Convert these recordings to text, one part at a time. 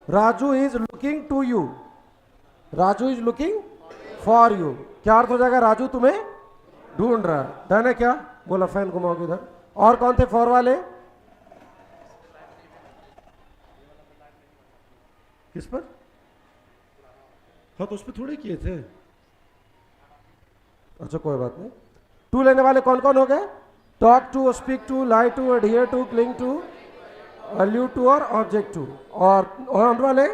Raju is looking to you, Raju is looking for you. क्या अर्थ हो जाएगा? राजू तुम्हें ढूंढ रहा है। डन है क्या? बोला फैन घुमाओगे इधर। और कौन थे फॉर वाले? किस पर? हाँ तो उस पर थोड़े किए थे। अच्छा कोई बात नहीं। टू लेने वाले कौन कौन हो गए? Talk to, speak to, lie to, adhere to, cling to, allude to और ऑब्जेक्ट टू। और ऑन वाले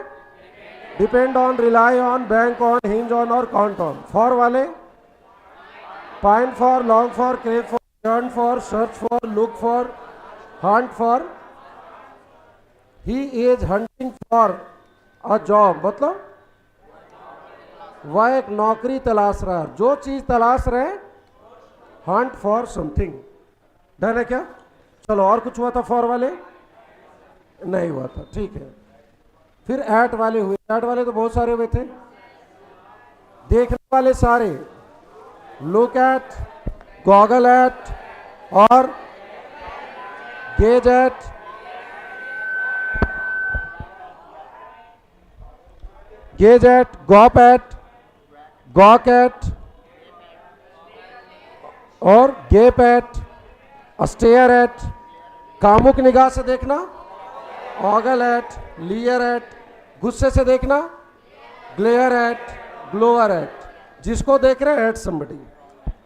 depend on, rely on, bank on, hinge on और काउंट ऑन। फॉर वाले pine for, long for, crave for, turn for, search for, look for, hunt for. He is hunting for a job, मतलब वह एक नौकरी तलाश रहा है। जो चीज तलाश रहे, हंट फॉर समथिंग। डन है क्या? चलो और कुछ हुआ था फॉर वाले? नहीं हुआ था, ठीक है। फिर एट वाले हुए। एट वाले तो बहुत सारे हुए थे। देखने वाले सारे, लुक एट, गॉगल एट और gaze at, gaze at, gawp at, gawk at और गेप एट, स्टेयर एट, कामुक निगाह से देखना, ऑगल एट, लियर एट, गुस्से से देखना, ग्लेयर एट, ग्लोअर एट, जिसको देख रहे हैं एट समबडी।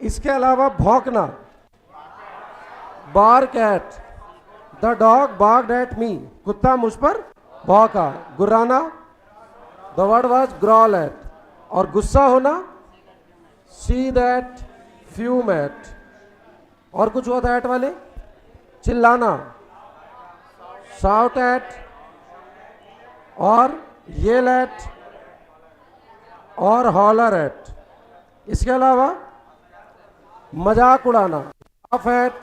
इसके अलावा भौंकना, bark at, the dog barked at me, कुत्ता मुझ पर भौंका। गुर्राना, the word was growl at. और गुस्सा होना, सी दैट, फ्यूम एट। और कुछ हुआ था एट वाले? चिल्लाना, शाउट एट और येल एट और हॉलर एट। इसके अलावा मजाक उड़ाना, laugh at,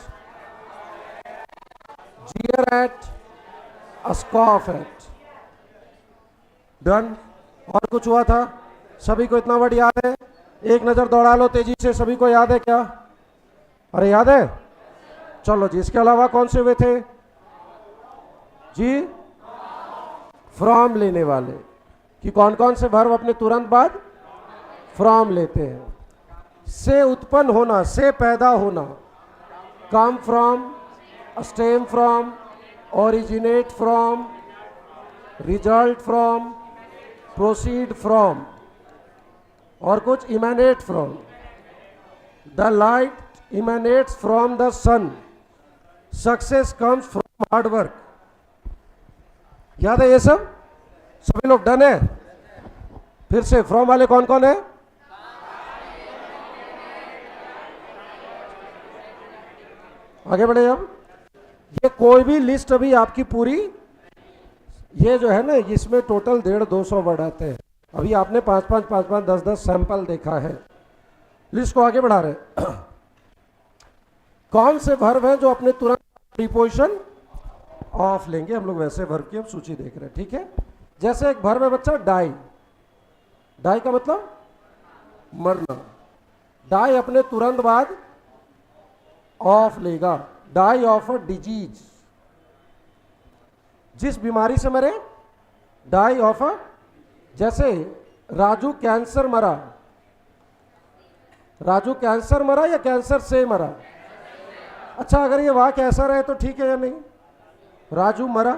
jeer at, scoff at. Done. और कुछ हुआ था? सभी को इतना वर्ड याद है? एक नजर दौड़ा लो तेजी से, सभी को याद है क्या? अरे याद है? चलो जी। इसके अलावा कौन से हुए थे जी? फ्रॉम लेने वाले, कि कौन कौन से वर्ब अपने तुरंत बाद फ्रॉम लेते हैं? से उत्पन्न होना, से पैदा होना, come from, stem from, originate from, result from, proceed from. और कुछ emanate from, the light emanates from the sun, success comes from hard work. याद है ये सब? सभी लोग डन है? फिर से फ्रॉम वाले कौन कौन है? आगे बढ़े अब। ये कोई भी लिस्ट अभी आपकी पूरी, ये जो है ना, इसमें टोटल 150-200 वर्ड आते हैं। अभी आपने 5-5, 10-10 सैंपल देखा है। लिस्ट को आगे बढ़ा रहे। कौन से वर्ब हैं जो अपने तुरंत प्रीपोजिशन ऑफ लेंगे? हम लोग वैसे वर्ब की अब सूची देख रहे हैं, ठीक है। जैसे एक वर्ब है बच्चा, डाई। डाई का मतलब मरना। डाई अपने तुरंत बाद ऑफ लेगा, डाई ऑफ अ डिजीज, जिस बीमारी से मरे, डाई ऑफ अ। जैसे राजू कैंसर मरा, राजू कैंसर मरा या कैंसर से मरा? अच्छा, अगर ये वाक्य ऐसा रहे तो ठीक है या नहीं? राजू मरा,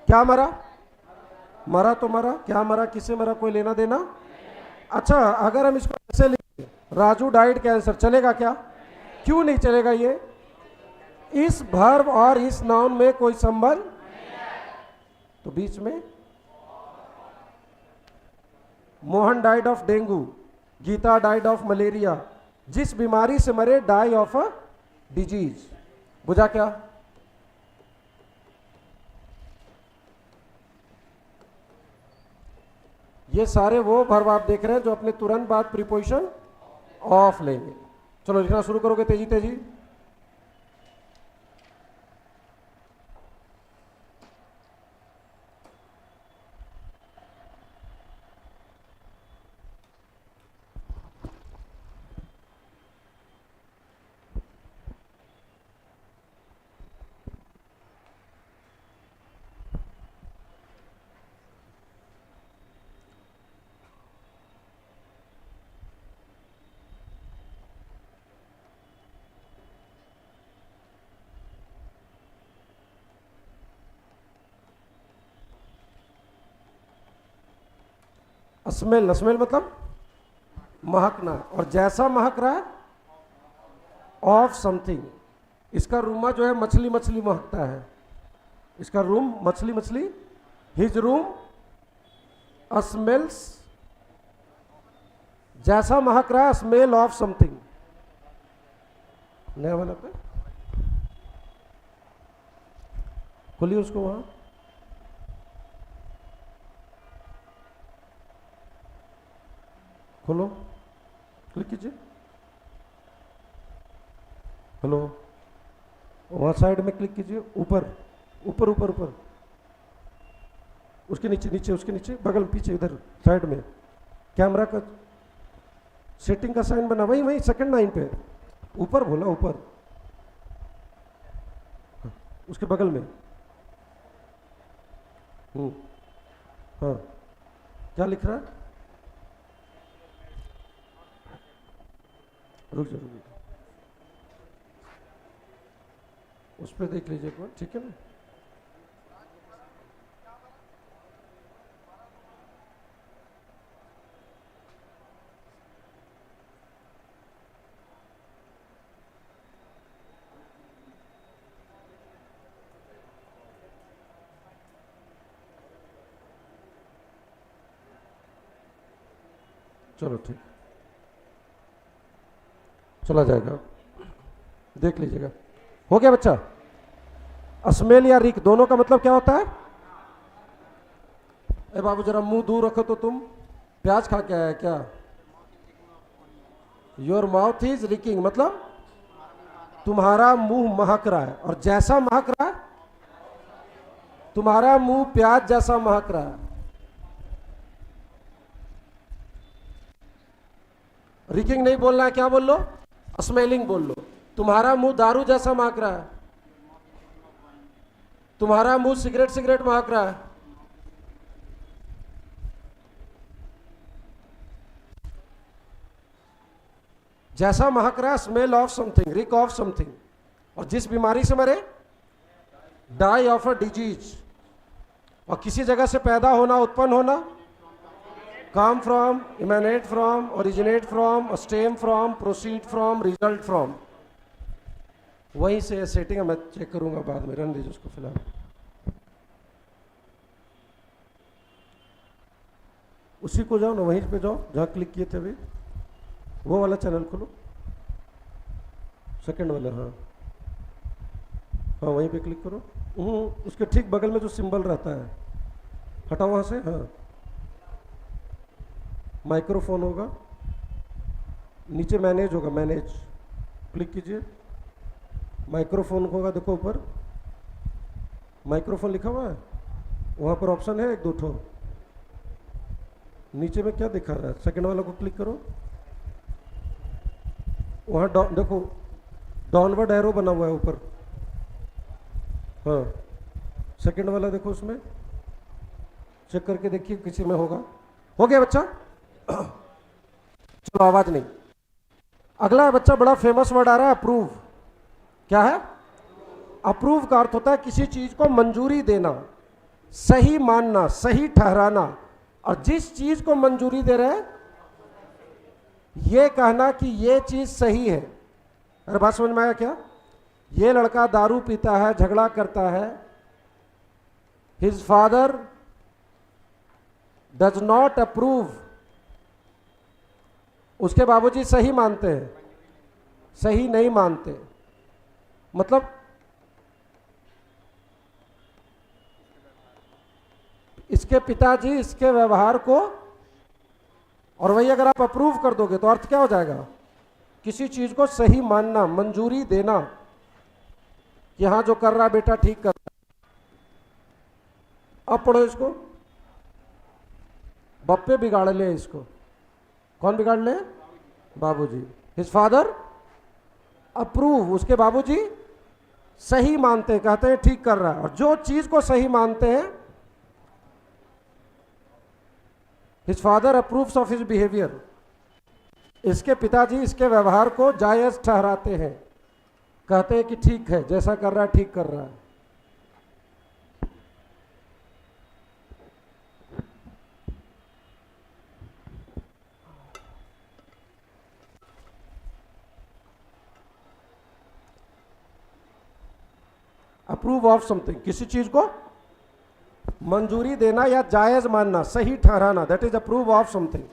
क्या मरा? मरा तो मरा, क्या मरा, किसे मरा, कोई लेना देना। अच्छा, अगर हम इसको ऐसे लिखें, राजू डाइड कैंसर, चलेगा क्या? क्यों नहीं चलेगा? ये इस वर्ब और इस नाउन में कोई संबंध, तो बीच में Mohan died of dengue, Geeta died of malaria, जिस बीमारी से मरे, डाई ऑफ अ डिजीज। बुझा क्या? ये सारे वो वर्ब आप देख रहे हैं जो अपने तुरंत बाद प्रीपोजिशन ऑफ लेंगे। चलो लिखना शुरू करोगे तेजी तेजी। स्मेल, स्मेल मतलब महकना, और जैसा महक रहा है ऑफ समथिंग। इसका रूमा जो है मछली मछली महकता है, इसका रूम मछली मछली, हिज रूम स्मेल्स, जैसा महक रहा है स्मेल ऑफ समथिंग। नया वाला पे खोलिए उसको, वहां खोलो, क्लिक कीजिए। हेलो, वहां साइड में क्लिक कीजिए, ऊपर ऊपर ऊपर ऊपर, उसके नीचे नीचे, उसके नीचे बगल पीछे इधर साइड में कैमरा का सेटिंग का साइन बना, वही वही सेकंड लाइन पे ऊपर, बोला ऊपर, उसके बगल में। हाँ, क्या लिख रहा है? रुक जा, रुक जा, उस पर देख लीजिए एक बार, ठीक है ना? चलो ठीक, चला जाएगा, देख लीजिएगा। हो गया बच्चा? स्मेल या रिक दोनों का मतलब क्या होता है? ए बाबू जरा मुंह दूर रखो तो, तुम प्याज खा के आया क्या? योर माउथ इज रिकिंग मतलब तुम्हारा मुंह महक रहा है, और जैसा महक रहा है, तुम्हारा मुंह प्याज जैसा महक रहा है। रिकिंग नहीं बोलना है, क्या बोल लो? स्मेलिंग बोल लो। तुम्हारा मुंह दारू जैसा महक रहा है, तुम्हारा मुंह सिगरेट सिगरेट महक रहा है। जैसा महक रहा है, smell of something, Rick of something. और जिस बीमारी से मरे, डाई ऑफ अ डिजीज। और किसी जगह से पैदा होना, उत्पन्न होना, come from, emanate from, originate from, stem from, proceed from, result from। वहीं से सेटिंग मैं चेक करूंगा बाद में, रहने दीजिए उसको फिलहाल। उसी को जाओ ना, वहीं पे जाओ जहाँ क्लिक किए थे अभी, वो वाला चैनल खोलो, सेकंड वाला। हाँ हाँ, वहीं पे क्लिक करो। उसके ठीक बगल में जो सिंबल रहता है, हटाओ वहाँ से। हाँ, माइक्रोफोन होगा, नीचे मैनेज होगा, मैनेज क्लिक कीजिए। माइक्रोफोन होगा, देखो ऊपर माइक्रोफोन लिखा हुआ है, वहाँ पर ऑप्शन है एक दो ठो। नीचे में क्या दिखा रहा है? सेकंड वाला को क्लिक करो, वहाँ देखो डाउनवर्ड एरो बना हुआ है ऊपर। हाँ, सेकंड वाला देखो, उसमें चेक करके देखिए किसी में होगा। हो गया बच्चा? चलो, आवाज नहीं। अगला बच्चा बड़ा फेमस वर्ड आ रहा है, अप्रूव। क्या है? अप्रूव का अर्थ होता है किसी चीज को मंजूरी देना, सही मानना, सही ठहराना। और जिस चीज को मंजूरी दे रहे हैं, ये कहना कि ये चीज सही है। अरे बात समझ में आया क्या? ये लड़का दारू पीता है, झगड़ा करता है, his father does not approve. उसके बाबूजी सही मानते हैं, सही नहीं मानते। मतलब इसके पिताजी इसके व्यवहार को, और वही अगर आप अप्रूव कर दोगे तो अर्थ क्या हो जाएगा? किसी चीज को सही मानना, मंजूरी देना कि हाँ जो कर रहा बेटा ठीक कर रहा। अब पढ़ो इसको। बप्पे बिगाड़ ले इसको। कौन बिगाड़ ले? बाबूजी। हिज फादर अप्रूव, उसके बाबूजी सही मानते हैं, कहते हैं ठीक कर रहा है। और जो चीज को सही मानते हैं, his father approves of his behaviour, इसके पिताजी इसके व्यवहार को जायज ठहराते हैं, कहते हैं कि ठीक है, जैसा कर रहा है ठीक कर रहा है। अप्रूव ऑफ समथिंग, किसी चीज को मंजूरी देना या जायज मानना, सही ठहराना, that is approve of something.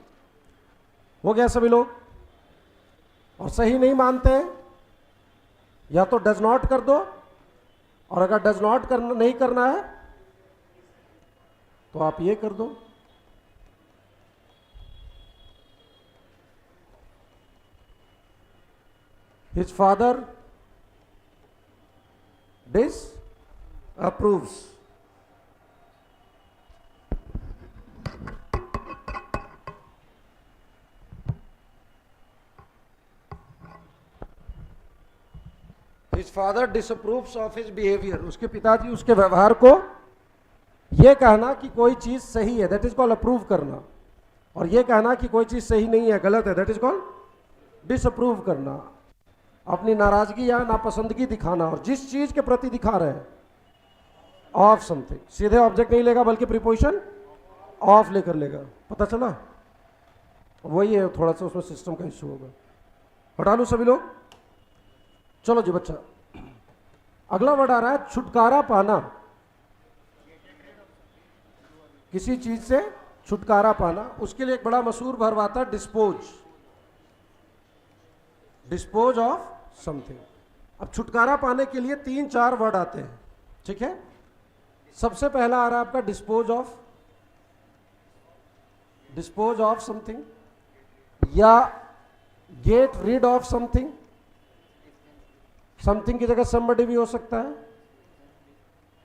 हो गया सभी लोग? और सही नहीं मानते हैं या तो डज नॉट कर दो, और अगर डज नॉट करना नहीं करना है तो आप ये कर दो। His father disapproves. His father disapproves of his behavior. उसके पिताजी उसके व्यवहार को, यह कहना कि कोई चीज सही है, दैट इज कॉल्ड अप्रूव करना, और यह कहना कि कोई चीज सही नहीं है, गलत है, दैट इज कॉल्ड डिसअप्रूव करना। अपनी नाराजगी या नापसंदगी दिखाना, और जिस चीज के प्रति दिखा रहे हैं, ऑफ समथिंग, सीधे ऑब्जेक्ट नहीं लेगा बल्कि प्रीपोजिशन ऑफ लेकर लेगा। पता चला? वही है, थोड़ा सा उसमें सिस्टम का इश्यू होगा। हटा लो सभी लोग। चलो जी बच्चा, अगला वर्ड आ रहा है छुटकारा पाना। किसी चीज से छुटकारा पाना, उसके लिए एक बड़ा मशहूर वर्ब आता है डिस्पोज, डिस्पोज ऑफ समथिंग। अब छुटकारा पाने के लिए 3-4 वर्ड आते हैं, ठीक है? सबसे पहला आ रहा है आपका डिस्पोज ऑफ समथिंग, या gate rid of something. Something की जगह समबडी भी हो सकता है,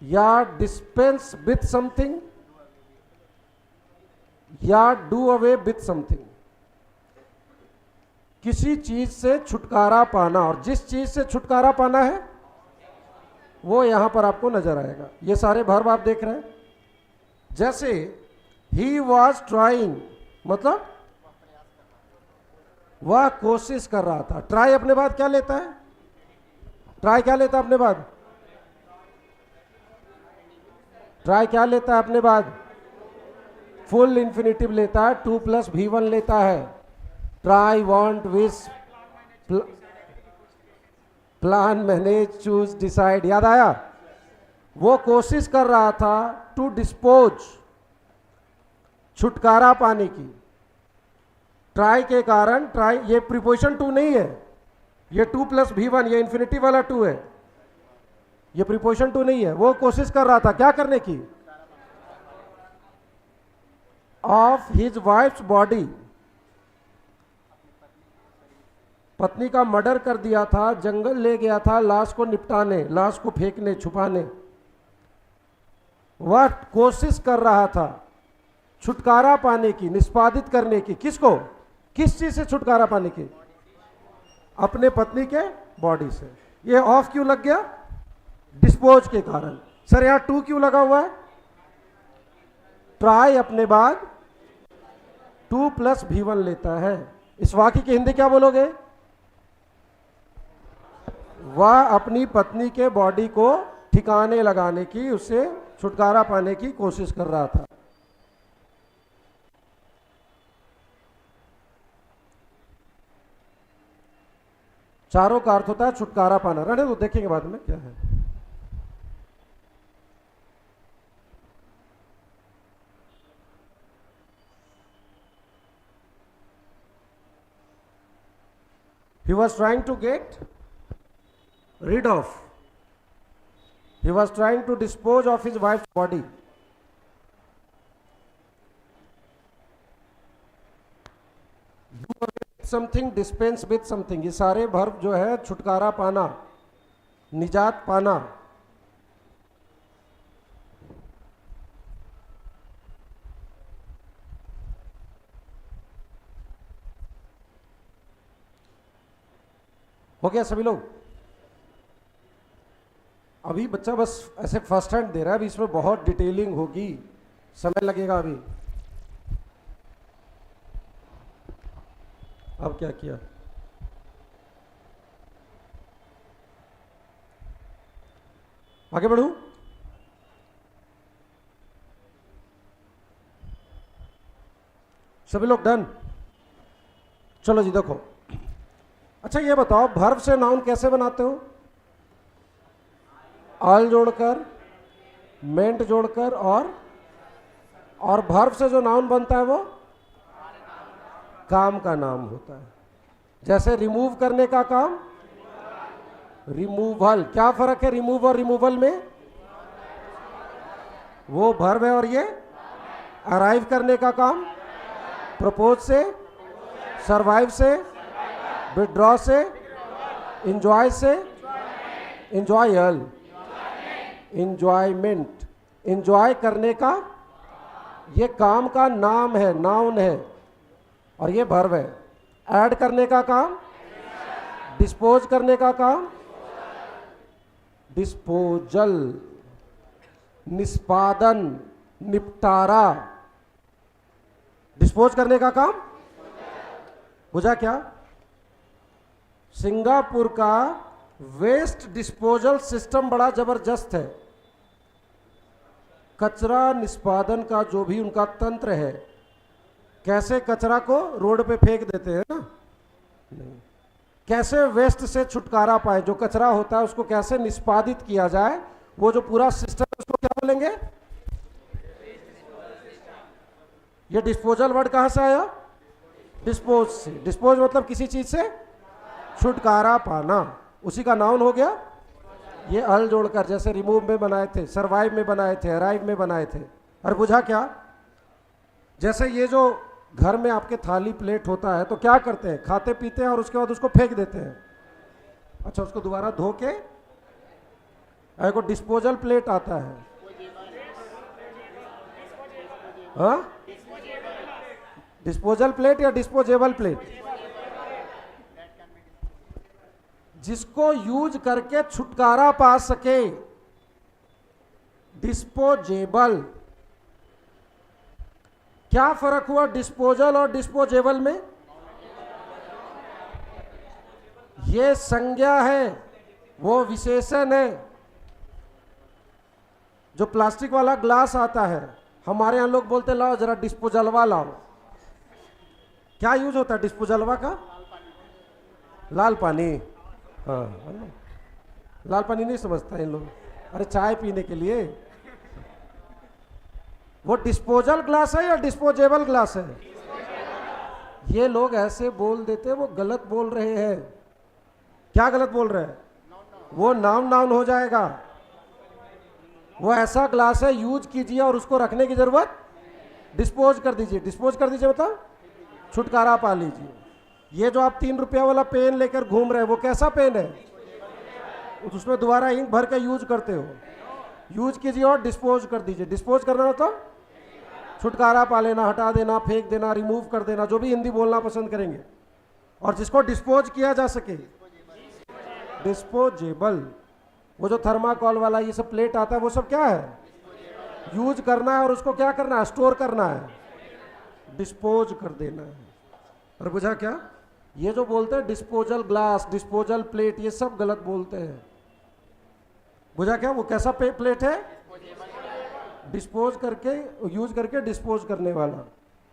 या डिस्पेंस विथ समथिंग, या डू अवे विथ समथिंग। किसी चीज से छुटकारा पाना, और जिस चीज से छुटकारा पाना है वो यहां पर आपको नजर आएगा। ये सारे वर्ब आप देख रहे हैं। जैसे ही वॉज ट्राइंग, मतलब वह कोशिश कर रहा था। ट्राई अपने बाद क्या लेता है? ट्राई क्या लेता है अपने बाद? ट्राई क्या लेता है अपने बाद? फुल इंफिनिटिव लेता है, 2 + V1 लेता है। Try, want, wish, plan, manage, choose, decide. याद आया? वो कोशिश कर रहा था टू डिस्पोज, छुटकारा पाने की। ट्राई के कारण, ट्राई ये प्रीपोजिशन टू नहीं है, ये 2 + V1, ये इंफिनिटिव वाला 2 है, ये प्रीपोजिशन टू नहीं है। वो कोशिश कर रहा था क्या करने की? ऑफ हिज वाइफ्स बॉडी, पत्नी का मर्डर कर दिया था, जंगल ले गया था लाश को निपटाने, लाश को फेंकने, छुपाने। वह कोशिश कर रहा था छुटकारा पाने की, निष्पादित करने की। किसको? किस चीज से छुटकारा पाने की? अपने पत्नी के बॉडी से। ये ऑफ क्यों लग गया? डिस्पोज के कारण। सर यहां 2 क्यों लगा हुआ है? ट्राई अपने बाद 2 + V1 लेता है। इस वाक्य की हिंदी क्या बोलोगे? वह अपनी पत्नी के बॉडी को ठिकाने लगाने की, उससे छुटकारा पाने की कोशिश कर रहा था। चारों का अर्थ होता है छुटकारा पाना। रहने दो, देखेंगे बाद में क्या है। He was trying to get rid of, he was trying to dispose of his wife's body. Do away with something, dispense with something, ये सारे वर्ब जो है छुटकारा पाना, निजात पाना। हो गया सभी लोग? अभी बच्चा बस ऐसे फर्स्ट हैंड दे रहा है, अभी इसमें बहुत डिटेलिंग होगी, समय लगेगा अभी। अब क्या किया? आगे बढ़ूं? सभी लोग डन? चलो जी देखो, अच्छा ये बताओ वर्ब से नाउन कैसे बनाते हो? ऑल जोड़कर, मेंट जोड़कर, और वर्ब से जो नाउन बनता है वो काम का नाम होता है। जैसे रिमूव करने का काम रिमूवल। क्या फर्क है रिमूव और रिमूवल में? वो वर्ब है और ये अराइव करने का काम प्रपोज से, सरवाइव से, विड्रॉ से, इंजॉय से, इंजॉयल, इंजॉयमेंट, इंजॉय करने का ये काम का नाम है, नाउन है, और ये वर्ब है। ऐड करने का काम, डिस्पोज करने का काम डिस्पोजल, निष्पादन, निपटारा। डिस्पोज करने का काम, बुझा क्या? सिंगापुर का वेस्ट डिस्पोजल सिस्टम बड़ा जबरदस्त है। कचरा निष्पादन का जो भी उनका तंत्र है, कैसे कचरा को रोड पे फेंक देते हैं ना, नहीं, कैसे वेस्ट से छुटकारा पाए, जो कचरा होता है उसको कैसे निष्पादित किया जाए, वो जो पूरा सिस्टम उसको क्या बोलेंगे? ये डिस्पोजल वर्ड कहां से आया? डिस्पोज से। डिस्पोज मतलब किसी चीज से छुटकारा पाना, उसी का नाउन हो गया। ये अल जोड़कर, जैसे रिमूव में बनाए थे, सरवाइव में बनाए थे, अराइव में बनाए थे। और बुझा क्या? जैसे ये जो घर में आपके थाली प्लेट होता है तो क्या करते हैं? खाते पीते हैं और उसके बाद उसको फेंक देते हैं। अच्छा, उसको दोबारा धो के एक डिस्पोजल प्लेट आता है, हाँ, डिस्पोजल प्लेट या डिस्पोजेबल प्लेट, जिसको यूज करके छुटकारा पा सके, डिस्पोजेबल। क्या फर्क हुआ डिस्पोजल और डिस्पोजेबल में? ये संज्ञा है, वो विशेषण है। जो प्लास्टिक वाला ग्लास आता है, हमारे यहां लोग बोलते लाओ जरा डिस्पोजलवा लाओ। क्या यूज होता है डिस्पोजलवा का? लाल पानी। हाँ, लाल पानी नहीं समझता इन लोग, अरे चाय पीने के लिए। वो डिस्पोजल ग्लास है या डिस्पोजेबल ग्लास है? ये लोग ऐसे बोल देते, वो गलत बोल रहे हैं। क्या गलत बोल रहे हैं? वो नाउन हो जाएगा। वो ऐसा ग्लास है, यूज कीजिए और उसको रखने की जरूरत, डिस्पोज कर दीजिए। डिस्पोज कर दीजिए मतलब छुटकारा पा लीजिए। ये जो आप 3 रुपया वाला पेन लेकर घूम रहे हैं, वो कैसा पेन है? उसमें दोबारा इंक भर के यूज करते हो। यूज कीजिए और डिस्पोज कर दीजिए। डिस्पोज करना मतलब छुटकारा पा लेना, हटा देना, फेंक देना, रिमूव कर देना, जो भी हिंदी बोलना पसंद करेंगे। और जिसको डिस्पोज किया जा सके, डिस्पोजेबल। वो जो थर्माकोल वाला ये सब प्लेट आता है, वो सब क्या है? यूज करना है और उसको क्या करना है? स्टोर करना है, डिस्पोज कर देना है। और बुझा क्या? ये जो बोलते हैं डिस्पोजल ग्लास, डिस्पोजल प्लेट, ये सब गलत बोलते हैं। बुझा क्या? वो कैसा प्लेट है? डिस्पोज करके, यूज करके डिस्पोज करने वाला।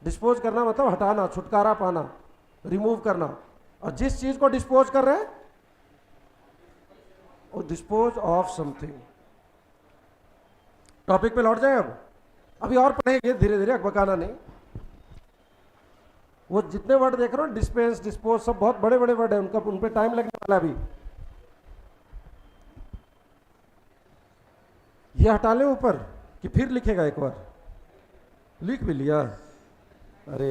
डिस्पोज करना मतलब हटाना, छुटकारा पाना, रिमूव करना। और जिस चीज को डिस्पोज कर रहे हैं वो डिस्पोज ऑफ समथिंग। टॉपिक पे लौट जाए। अब अभी और पढ़ेंगे धीरे धीरे, अकबकाना नहीं। वो जितने वर्ड देख रहे हो, डिस्पेंस, डिस्पोज, सब बहुत बड़े बड़े वर्ड है, उनका उन पे टाइम लगने वाला। अभी ये हटा ले ऊपर कि फिर लिखेगा एक बार? लिख भी लिया? अरे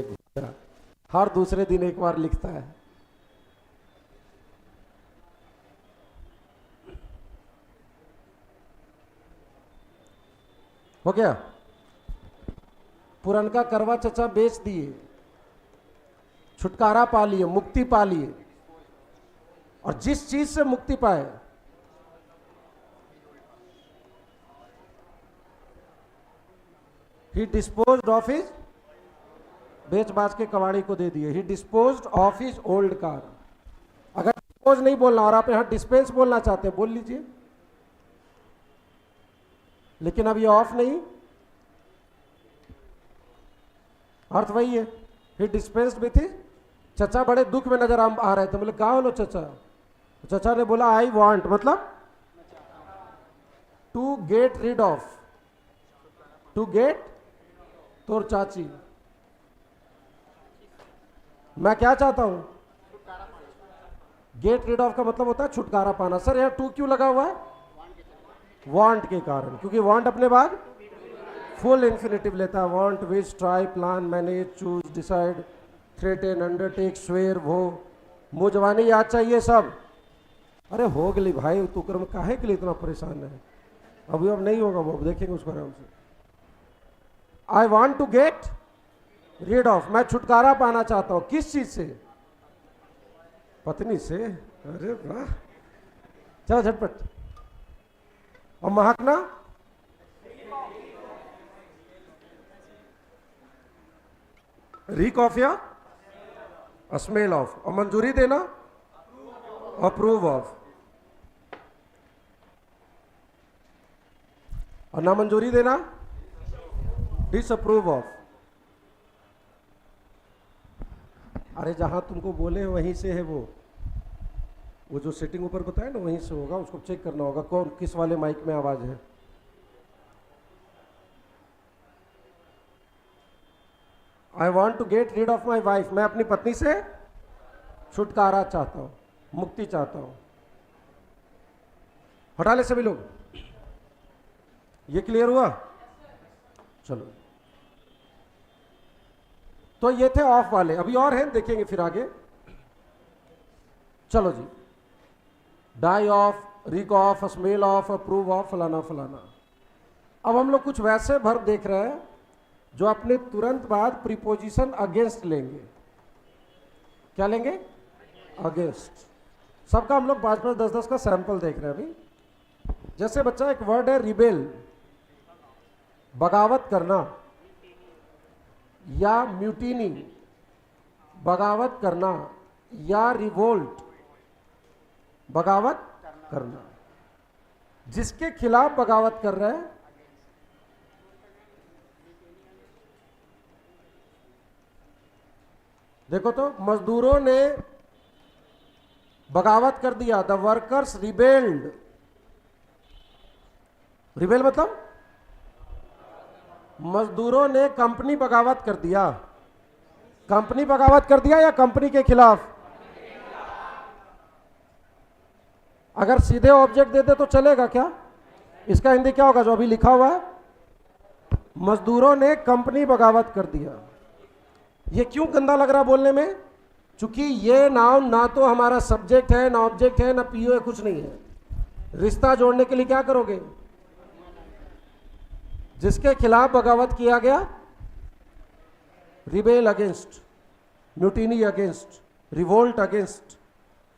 हर दूसरे दिन एक बार लिखता है। हो गया? पुरनका करवा चचा बेच दिए, छुटकारा पा लिए, मुक्ति पा लिए। और जिस चीज से मुक्ति पाए, ही डिस्पोज्ड ऑफ हिज, बेच बाज के कबाड़ी को दे दिए। He disposed of his old car. अगर डिस्पोज नहीं बोलना और आप यहां डिस्पेंस बोलना चाहते हैं, बोल लीजिए, लेकिन अब ये ऑफ नहीं, अर्थ वही है। ही डिस्पेंस्ड विथ हिज। चचा बड़े दुख में नजर आ रहे थे, बोले क्या बोलो चचा? चचा ने बोला आई वांट, मतलब to get rid of, to get तोर चाची, मैं क्या चाहता हूं? गेट रीड ऑफ का मतलब होता है छुटकारा पाना। सर यहां टू क्यों लगा हुआ है? वांट के कारण, क्योंकि वांट अपने बाद फुल इंफिनिटिव लेता है। Want, wish, try, plan, manage, choose, decide, threaten, undertake, swear, वो, मुंह जवानी याद चाहिए सब। अरे हो गई भाई, तू कर्म काहे के लिए इतना परेशान है? अभी अब नहीं होगा वो, अब देखेंगे उसको आराम से। I want to get rid of, मैं छुटकारा पाना चाहता हूं। किस चीज से? पत्नी से। अरे वाह, चलो झटपट। और महकना? रीक ऑफ या स्मेल ऑफ। और मंजूरी देना? Approve of. और ना मंजूरी देना? Disapprove of. अरे जहां तुमको बोले वहीं से है वो जो सेटिंग ऊपर बताया ना, वहीं से होगा। उसको चेक करना होगा कौन किस वाले माइक में आवाज है। I want to get rid of my wife, मैं अपनी पत्नी से छुटकारा चाहता हूं, मुक्ति चाहता हूं। हटा ले सभी लोग। ये क्लियर हुआ? चलो, तो ये थे ऑफ वाले। अभी और हैं, देखेंगे फिर आगे। चलो जी, die of, reek of, smell of, approve of, फलाना फलाना। अब हम लोग कुछ वैसे वर्ब देख रहे हैं जो अपने तुरंत बाद प्रीपोजिशन अगेंस्ट लेंगे। क्या लेंगे? अगेंस्ट। सबका हम लोग 5-5, 10-10 का सैंपल देख रहे हैं अभी। जैसे बच्चा, एक वर्ड है रिबेल, बगावत करना, या म्यूटिनी, बगावत करना, या रिवोल्ट, बगावत करना। जिसके खिलाफ बगावत कर रहे हैं, देखो तो, मजदूरों ने बगावत कर दिया। The workers rebelled. रिबेल मतलब मजदूरों ने कंपनी बगावत कर दिया। कंपनी बगावत कर दिया या कंपनी के खिलाफ? अगर सीधे ऑब्जेक्ट दे दे तो चलेगा क्या? इसका हिंदी क्या होगा जो अभी लिखा हुआ है? मजदूरों ने कंपनी बगावत कर दिया। ये क्यों गंदा लग रहा बोलने में? क्योंकि ये नाउन ना तो हमारा सब्जेक्ट है, ना ऑब्जेक्ट है, ना पीओ है, कुछ नहीं है। रिश्ता जोड़ने के लिए क्या करोगे? जिसके खिलाफ बगावत किया गया, rebel against, mutiny against, revolt against.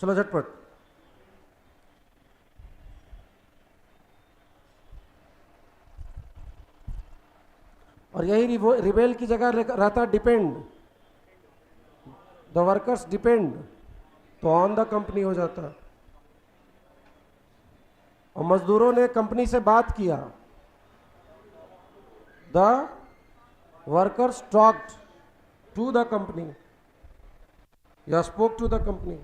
चलो झटपट। और यही रिबेल की जगह रहता डिपेंड। द वर्कर्स डिपेंड, तो ऑन द कंपनी हो जाता। और मजदूरों ने कंपनी से बात किया। The workers talked to the company या स्पोक टू द कंपनी।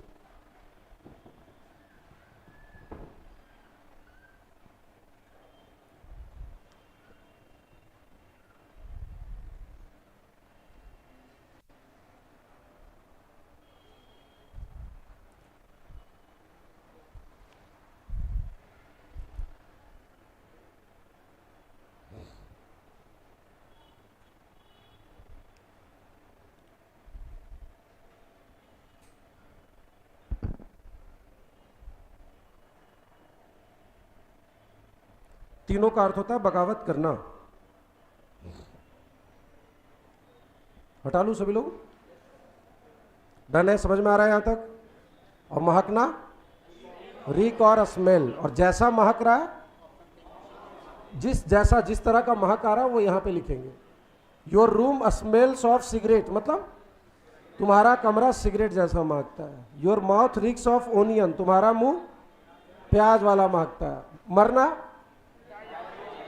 तीनों का अर्थ होता है बगावत करना। हटा लूं सभी लोग? डन है? समझ में आ रहा है यहां तक? और महकना, रीक और स्मेल। और जैसा महक रहा है, जिस तरह का महक आ रहा है वो यहां पे लिखेंगे। Your room smells of cigarette, मतलब तुम्हारा कमरा सिगरेट जैसा महकता है। योर माउथ रिक्स ऑफ ओनियन, तुम्हारा मुंह प्याज वाला महकता है। मरना,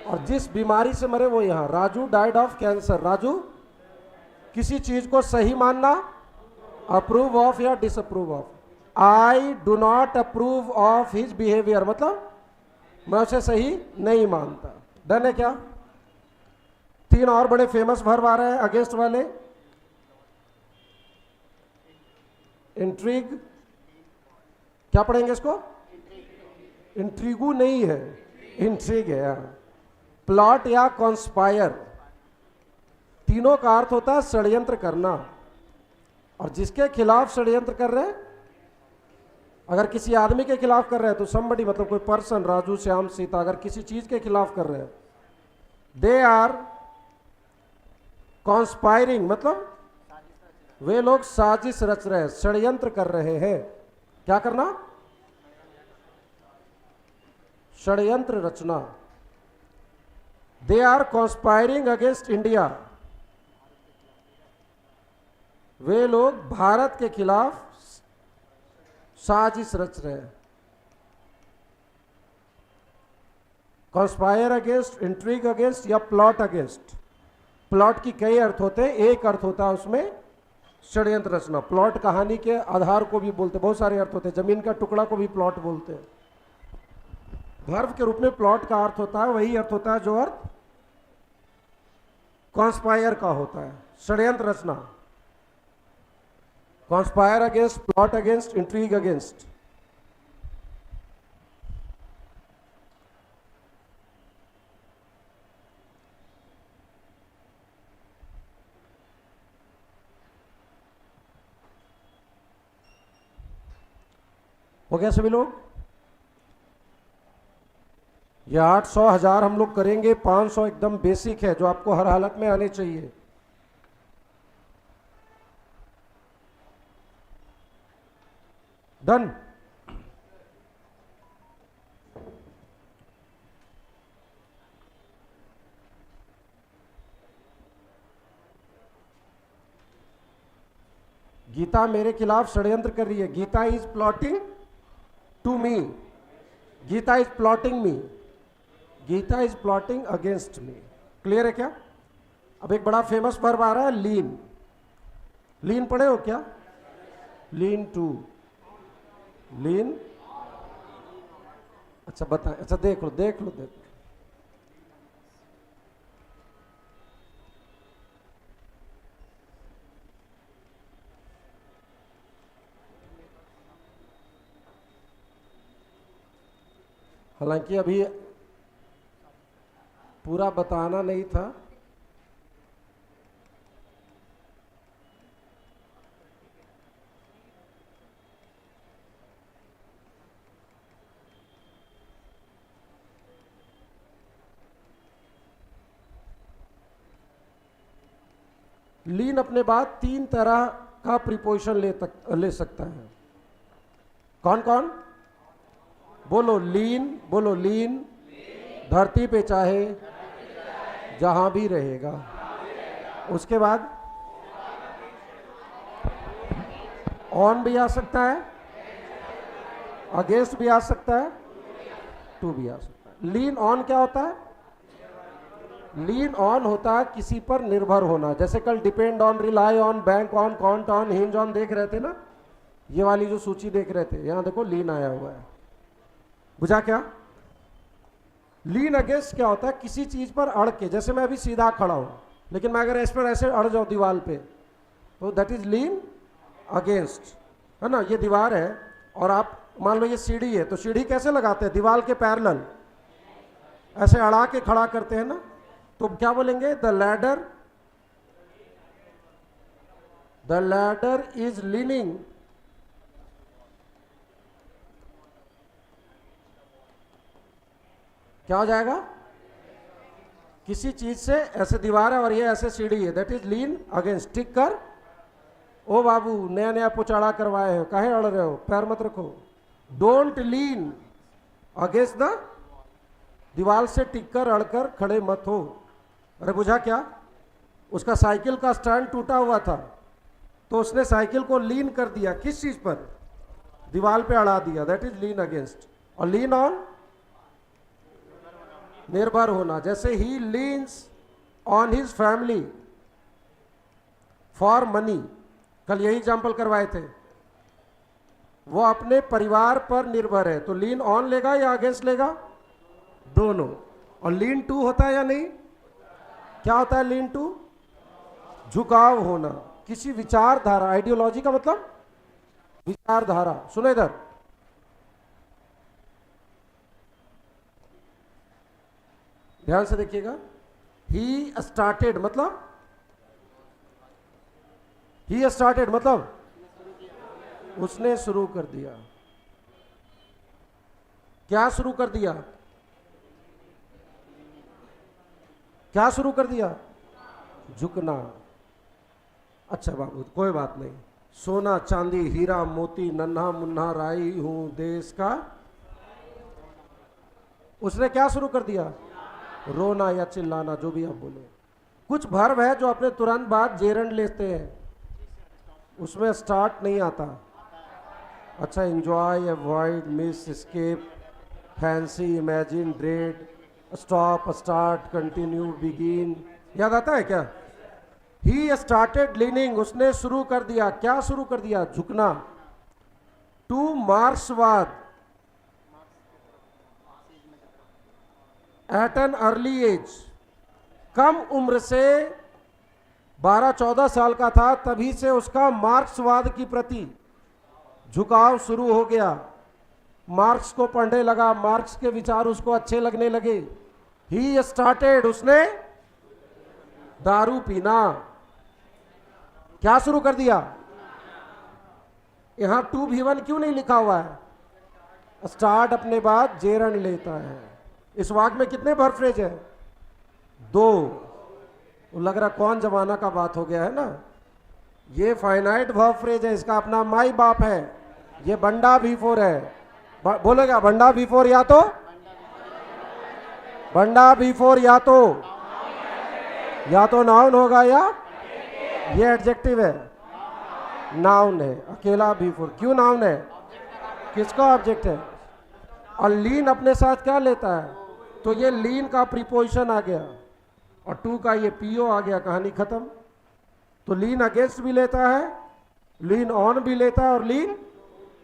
और जिस बीमारी से मरे वो यहां। Raju died of cancer. Raju, किसी चीज को सही मानना, अप्रूव ऑफ या disapprove of. I do not approve of his behaviour, मतलब मैं उसे सही नहीं मानता। डन है क्या? तीन और बड़े फेमस वर्ब आ रहे हैं अगेंस्ट वाले। इंट्रीग, क्या पढ़ेंगे इसको? इंट्रीगू नहीं है, इंट्रीग है। प्लॉट या कॉन्स्पायर, तीनों का अर्थ होता है षड्यंत्र करना। और जिसके खिलाफ षड्यंत्र कर रहे हैं, अगर किसी आदमी के खिलाफ कर रहे हैं तो समबडी मतलब कोई पर्सन, राजू श्याम सीता, अगर किसी चीज के खिलाफ कर रहे हैं, दे आर कॉन्स्पायरिंग मतलब वे लोग साजिश रच रहे हैं, षड्यंत्र कर रहे हैं। क्या करना? षड्यंत्र रचना। They are conspiring against India, वे लोग भारत के खिलाफ साजिश रच रहे हैं। कॉन्स्पायर अगेंस्ट, इंट्रीग अगेंस्ट या प्लॉट अगेंस्ट। प्लॉट की कई अर्थ होते हैं, एक अर्थ होता है उसमें षड्यंत्र रचना। प्लॉट कहानी के आधार को भी बोलते हैं, बहुत सारे अर्थ होते हैं। जमीन का टुकड़ा को भी प्लॉट बोलते हैं। वर्ब के रूप में प्लॉट का अर्थ होता है वही अर्थ होता है जो अर्थ कॉन्स्पायर का होता है, षड्यंत्र रचना। Conspire against, plot against, intrigue against. हो गया सभी लोग? ये 800 1000 हम लोग करेंगे, 500 एकदम बेसिक है जो आपको हर हालत में आने चाहिए। डन? गीता मेरे खिलाफ षड्यंत्र कर रही है। Geeta is plotting to me, Geeta is plotting me, Geeta is plotting against me. Clear है क्या? अब एक बड़ा फेमस वर्ब आ रहा है लीन। लीन पढ़े हो क्या? लीन टू, लीन, अच्छा बताएं, अच्छा देख लो देख लो देख लो। हालांकि अभी पूरा बताना नहीं था। लीन अपने बाद तीन तरह का प्रीपोजिशन ले सकता है। कौन कौन? बोलो लीन, बोलो लीन, धरती पे चाहे जहां भी रहेगा। उसके बाद ऑन भी आ सकता है, अगेंस्ट भी आ सकता है, टू भी आ सकता है। लीन ऑन क्या होता है? लीन ऑन होता है किसी पर निर्भर होना। जैसे कल depend on, rely on, bank on, count on, hinge on देख रहे थे ना, ये वाली जो सूची देख रहे थे, यहां देखो लीन आया हुआ है। बुझा क्या? लीन अगेंस्ट क्या होता है? किसी चीज पर अड़ के, जैसे मैं अभी सीधा खड़ा हूं लेकिन मैं अगर इस पर ऐसे अड़ जाऊं दीवार पे तो दैट इज लीन अगेंस्ट, है ना। ये दीवार है और आप मान लो ये सीढ़ी है, तो सीढ़ी कैसे लगाते हैं? दीवार के पैरेलल ऐसे अड़ा के खड़ा करते हैं ना, तो क्या बोलेंगे? द लैडर इज लीनिंग, क्या हो जाएगा? किसी चीज से ऐसे दीवार है और ये ऐसे सीढ़ी है, दैट इज लीन अगेंस्ट। टिक कर, ओ बाबू नया नया पुचाड़ा करवाए हो, काहे अड़ रहे हो, पैर मत रखो। डोंट लीन अगेंस्ट द, दीवार से टिक कर अड़कर खड़े मत हो। अरे बुझा क्या? उसका साइकिल का स्टैंड टूटा हुआ था तो उसने साइकिल को लीन कर दिया, किस चीज पर? दीवार पे अड़ा दिया, दैट इज लीन अगेंस्ट। और लीन ऑन, निर्भर होना। जैसे he leans on his family for money, कल यही एग्जाम्पल करवाए थे। वो अपने परिवार पर निर्भर है, तो लीन ऑन लेगा या अगेंस्ट लेगा? दोनों। और लीन टू होता है या नहीं? क्या होता है लीन टू? झुकाव होना किसी विचारधारा, आइडियोलॉजी का मतलब विचारधारा। सुनो इधर, ध्यान से देखिएगा। ही स्टार्टेड मतलब, ही स्टार्टेड मतलब उसने शुरू कर दिया। क्या शुरू कर दिया? क्या शुरू कर दिया? झुकना। अच्छा बाबू कोई बात नहीं, सोना चांदी हीरा मोती नन्हा मुन्ना राई हूं देश का, उसने क्या शुरू कर दिया? रोना या चिल्लाना, जो भी आप बोले। कुछ वर्ब है जो अपने तुरंत बाद जेरंड लेते हैं, उसमें स्टार्ट नहीं आता। अच्छा, enjoy, avoid, miss, escape, fancy, imagine, dread, stop, start, continue, begin, याद आता है क्या? ही स्टार्टेड लीनिंग, उसने शुरू कर दिया। क्या शुरू कर दिया? झुकना। टू मार्क्सवाद, एट एन अर्ली एज, कम उम्र से 12-14 साल का था तभी से उसका मार्क्सवाद की प्रति झुकाव शुरू हो गया। मार्क्स को पढ़ने लगा, मार्क्स के विचार उसको अच्छे लगने लगे। ही स्टार्टेड, उसने दारू पीना। क्या शुरू कर दिया? यहां टू भी वन क्यों नहीं लिखा हुआ है? स्टार्ट अपने बाद जेरन लेता है। इस वाक्य में कितने वर्ब फ्रेज है? 2। लग रहा कौन जमाना का बात हो गया है ना। ये फाइनाइट वर्ब फ्रेज है, इसका अपना माई बाप है। ये बंडा B4 है। बोलेगा बंडा B4 या तो बंडा B4 या तो नाउन होगा या ये एडजेक्टिव है, नाउन है। अकेला B4 क्यों नाउन है? किसका ऑब्जेक्ट है? और लीन अपने साथ क्या लेता है? तो ये लीन का प्रीपोजिशन आ गया और टू का ये पीओ आ गया, कहानी खत्म। तो लीन अगेंस्ट भी लेता है, लीन ऑन भी लेता है और लीन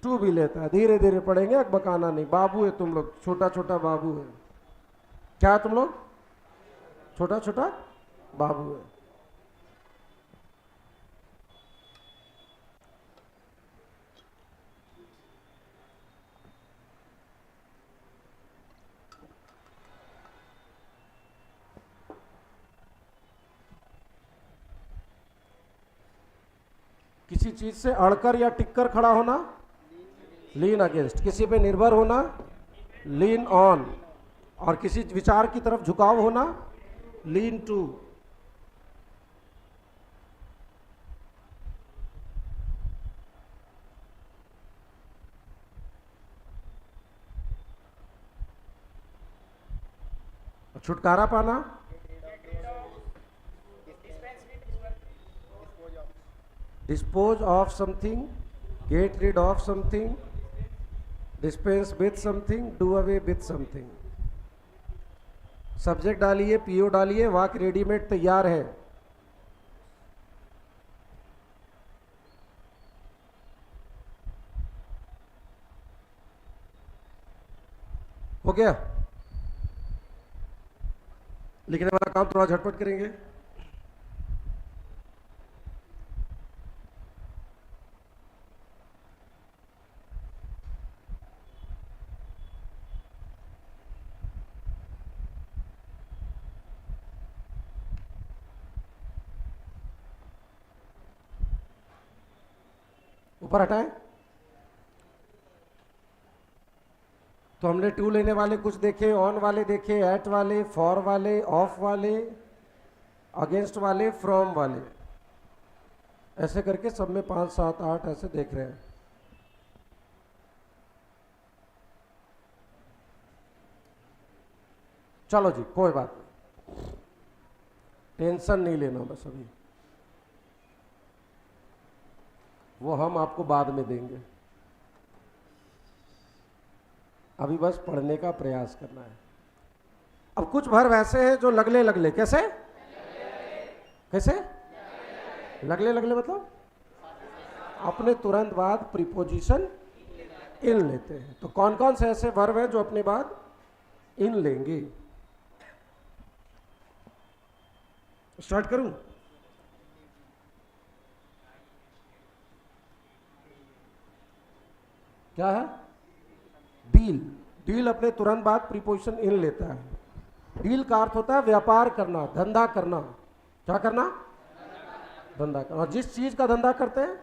टू भी लेता है। धीरे धीरे पढ़ेंगे, बकाना नहीं। बाबू है तुम लोग, छोटा छोटा बाबू है। क्या तुम लोग? छोटा छोटा बाबू है। किसी चीज से अड़कर या टिककर खड़ा होना, लीन अगेंस्ट। किसी पे निर्भर होना, लीन ऑन। और किसी विचार की तरफ झुकाव होना, लीन टू। छुटकारा पाना, dispose of something, get rid of something, dispense with something, do away with something. Subject डालिए, पीओ डालिए, वाक्य रेडीमेड तैयार है। हो गया? लिखने वाला काम थोड़ा झटपट करेंगे। ऊपर हटाएं। तो हमने टू लेने वाले कुछ देखे, ऑन वाले देखे, एट वाले, फॉर वाले, ऑफ वाले, अगेंस्ट वाले, फ्रॉम वाले, ऐसे करके सब में 5, 7, 8 ऐसे देख रहे हैं। चलो जी, कोई बात नहीं, टेंशन नहीं लेना बस। अभी वो हम आपको बाद में देंगे, अभी बस पढ़ने का प्रयास करना है। अब कुछ वर्ब ऐसे हैं जो लगले लगले, कैसे कैसे लगले लगले मतलब अपने तुरंत बाद प्रीपोजिशन इन लेते हैं। तो कौन कौन से ऐसे वर्ब हैं जो अपने बाद इन लेंगे। स्टार्ट करूं? क्या है? डील। डील अपने तुरंत बाद प्रीपोजिशन इन लेता है। डील का अर्थ होता है व्यापार करना, धंधा करना। क्या करना? धंधा करना। जिस चीज का धंधा करते हैं,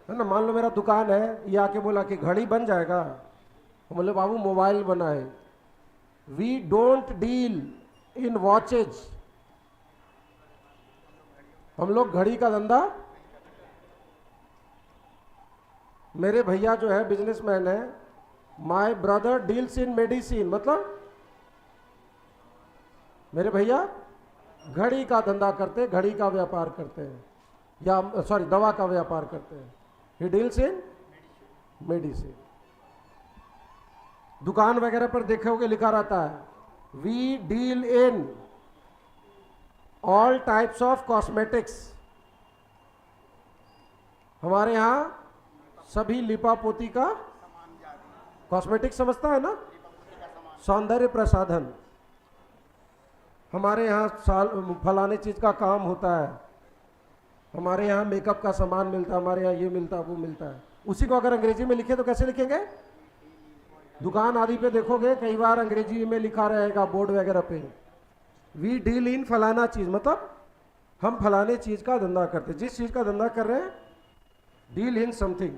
है ना, मान लो मेरा दुकान है, ये आके बोला कि घड़ी बन जाएगा, बोले बाबू मोबाइल बना है। We don't deal in watches. हम लोग घड़ी का धंधा, मेरे भैया जो है बिजनेसमैन है, my brother deals in medicine, मतलब मेरे भैया घड़ी का धंधा करते, घड़ी का व्यापार करते हैं, या सॉरी दवा का व्यापार करते हैं। He deals in medicine. दुकान वगैरह पर देखे होगे लिखा रहता है we deal in all types of cosmetics. हमारे यहां सभी लिपापोती का, कॉस्मेटिक्स समझता है ना, सौंदर्य प्रसाधन। हमारे यहाँ फलाने चीज का काम होता है, हमारे यहाँ मेकअप का सामान मिलता है, हमारे यहाँ ये मिलता है, वो मिलता है। उसी को अगर अंग्रेजी में लिखे तो कैसे लिखेंगे? दुकान आदि पे देखोगे कई बार अंग्रेजी में लिखा रहेगा बोर्ड वगैरह पे, वी डील इन फलाना चीज, मतलब हम फलाने चीज का धंधा करते। जिस चीज का धंधा कर रहे हैं, deal in something.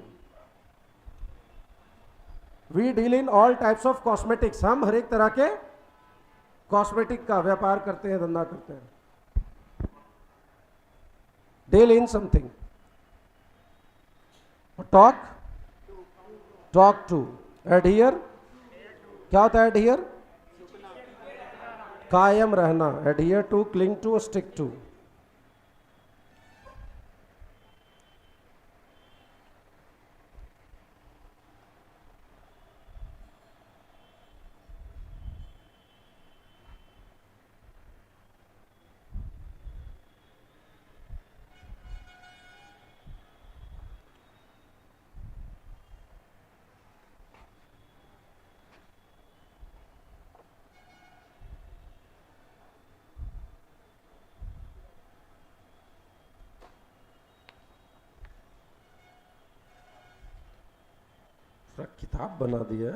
We deal in all types of cosmetics. हम हर एक तरह के कॉस्मेटिक का व्यापार करते हैं, धंधा करते हैं। Deal in something. Talk, talk to. Adhere, क्या होता है एडहियर? कायम रहना। Adhere to, cling to, stick to. किताब बना दिया।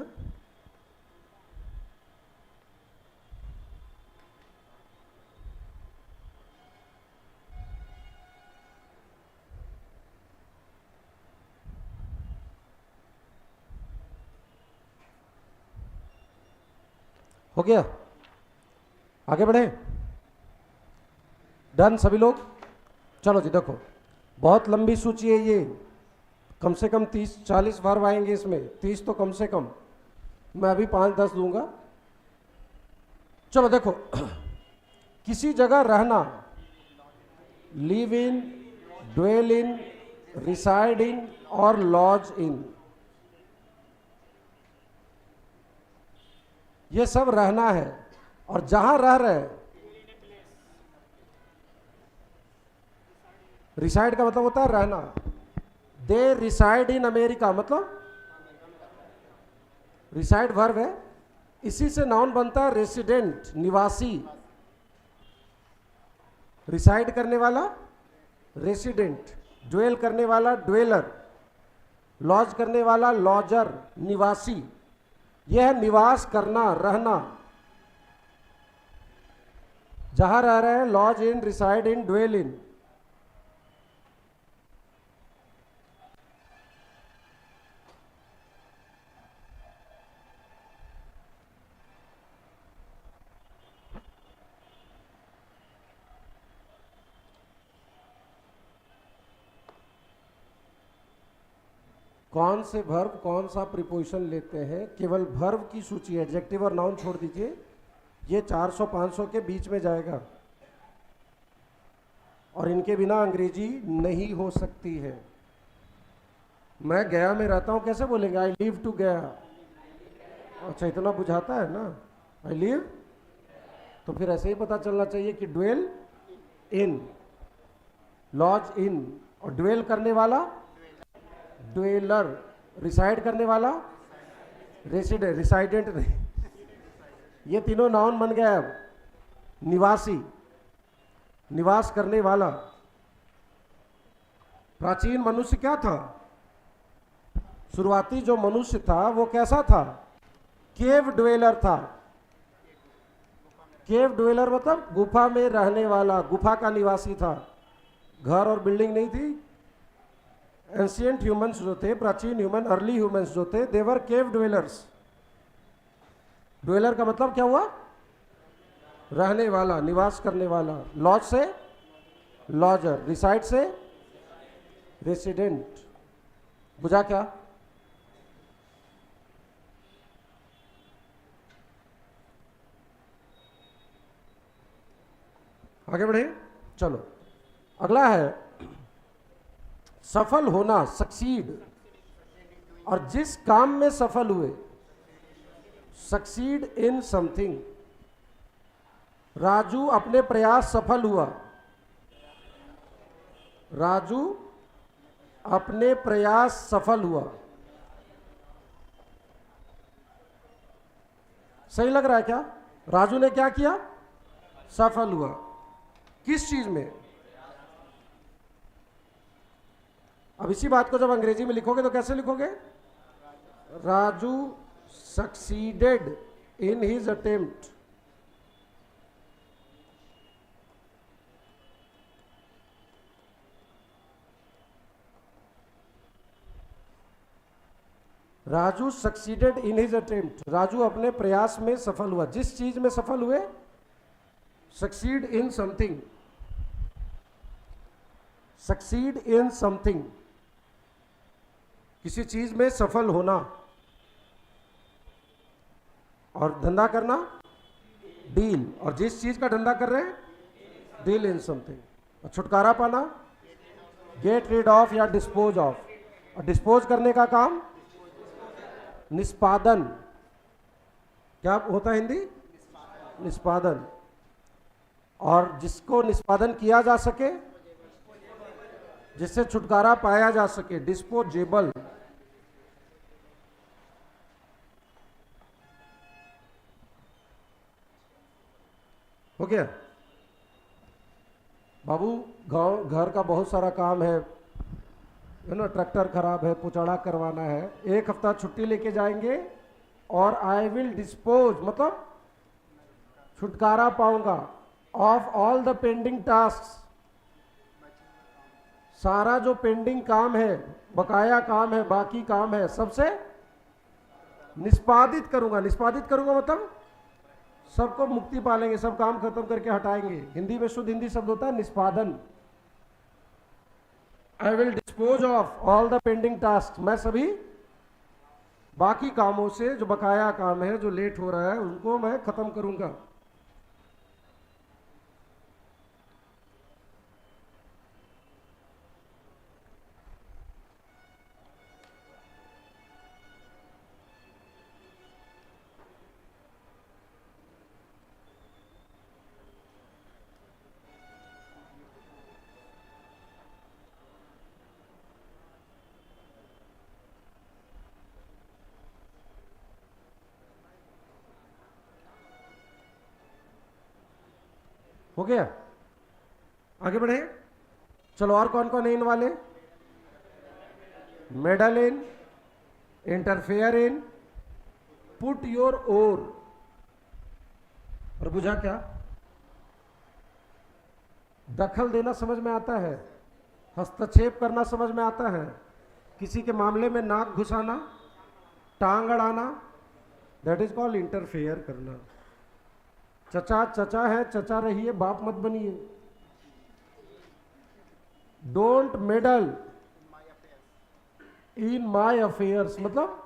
हो गया? आगे बढ़े? डन सभी लोग? चलो जी, देखो बहुत लंबी सूची है ये, कम से कम 30-40 वर्ब आएंगे इसमें, 30 तो कम से कम। मैं अभी 5-10 दूंगा। चलो देखो, किसी जगह रहना, live in, dwell in, reside in और लॉज इन, ये सब रहना है। और जहां रह रहे, रिसाइड का मतलब होता है रहना। दे रिसाइड इन अमेरिका, मतलब रिसाइड वर्ब है, इसी से नाउन बनता है रेसिडेंट, निवासी। रिसाइड करने वाला रेसिडेंट, ड्वेल करने वाला ड्वेलर, लॉज करने वाला लॉजर, निवासी। यह है निवास करना, रहना। जहां रह रहे हैं, lodge in, reside in, dwell in. कौन से वर्ब कौन सा प्रीपोजिशन लेते हैं, केवल वर्ब की सूची, एडजेक्टिव और नाउन छोड़ दीजिए। ये 400-500 के बीच में जाएगा और इनके बिना अंग्रेजी नहीं हो सकती है। मैं गया में रहता हूं, कैसे बोलेंगे? आई लिव टू गया। अच्छा, इतना बुझाता है ना, आई लिव। तो फिर ऐसे ही पता चलना चाहिए कि ड्वेल इन, लॉज इन, और ड्वेल करने वाला ड्वेलर, रिसाइड करने वाला रेसिडेंट, रिसाइडेंट नहीं, ये तीनों नाउन बन गया अब। निवासी, निवास करने वाला। प्राचीन मनुष्य क्या था? शुरुआती जो मनुष्य था वो कैसा था? केव ड्वेलर था। केव ड्वेलर मतलब गुफा में रहने वाला, गुफा का निवासी था। घर और बिल्डिंग नहीं थी। एंशियंट ह्यूमंस जो थे, प्राचीन ह्यूमन, अर्ली ह्यूमंस जो थे, देवर केव ड्वेलर्स। ड्वेलर का मतलब क्या हुआ? रहने वाला, निवास करने वाला। लॉज से लॉजर, रिसाइड से रेसिडेंट। बुझा क्या? आगे बढ़े, चलो अगला है सफल होना, सक्सीड। और जिस काम में सफल हुए, सक्सीड इन समथिंग। राजू अपने प्रयास सफल हुआ। राजू अपने प्रयास सफल हुआ। सही लग रहा है क्या? राजू ने क्या किया? सफल हुआ। किस चीज में? अब इसी बात को जब अंग्रेजी में लिखोगे तो कैसे लिखोगे? Raju succeeded in his attempt. Raju succeeded in his attempt. Raju अपने प्रयास में सफल हुआ। जिस चीज में सफल हुए, succeed in something. Succeed in something, किसी चीज में सफल होना। और धंधा करना, डील। और जिस चीज का धंधा कर रहे हैं, डील इन समथिंग। और छुटकारा पाना, गेट रीड ऑफ या डिस्पोज ऑफ। और डिस्पोज करने का काम, निष्पादन। क्या होता है हिंदी? निष्पादन। और जिसको निष्पादन किया जा सके, जिससे छुटकारा पाया जा सके, डिस्पोजेबल। हो गया बाबू? गांव घर का बहुत सारा काम है ना। ट्रैक्टर खराब है, पुचाड़ा करवाना है। एक हफ्ता छुट्टी लेके जाएंगे और आई विल डिस्पोज मतलब छुटकारा पाऊंगा of all the pending task. सारा जो पेंडिंग काम है, बकाया काम है, बाकी काम है, सबसे निष्पादित करूंगा। निष्पादित करूंगा मतलब सबको मुक्ति पालेंगे, सब काम खत्म करके हटाएंगे। हिंदी में शुद्ध हिंदी शब्द होता है निष्पादन। I will dispose of all the pending task. मैं सभी बाकी कामों से, जो बकाया काम है, जो लेट हो रहा है, उनको मैं खत्म करूंगा। हो गया? आगे बढ़े, चलो। और कौन कौन है इन वाले? Meddle in, interfere in, put your oar. और बुझा क्या? दखल देना समझ में आता है, हस्तक्षेप करना समझ में आता है, किसी के मामले में नाक घुसाना, टांग अड़ाना, दैट इज कॉल्ड इंटरफेयर करना। चचा चचा है, चचा रहिए, बाप मत बनिए। Don't medal in my affairs मतलब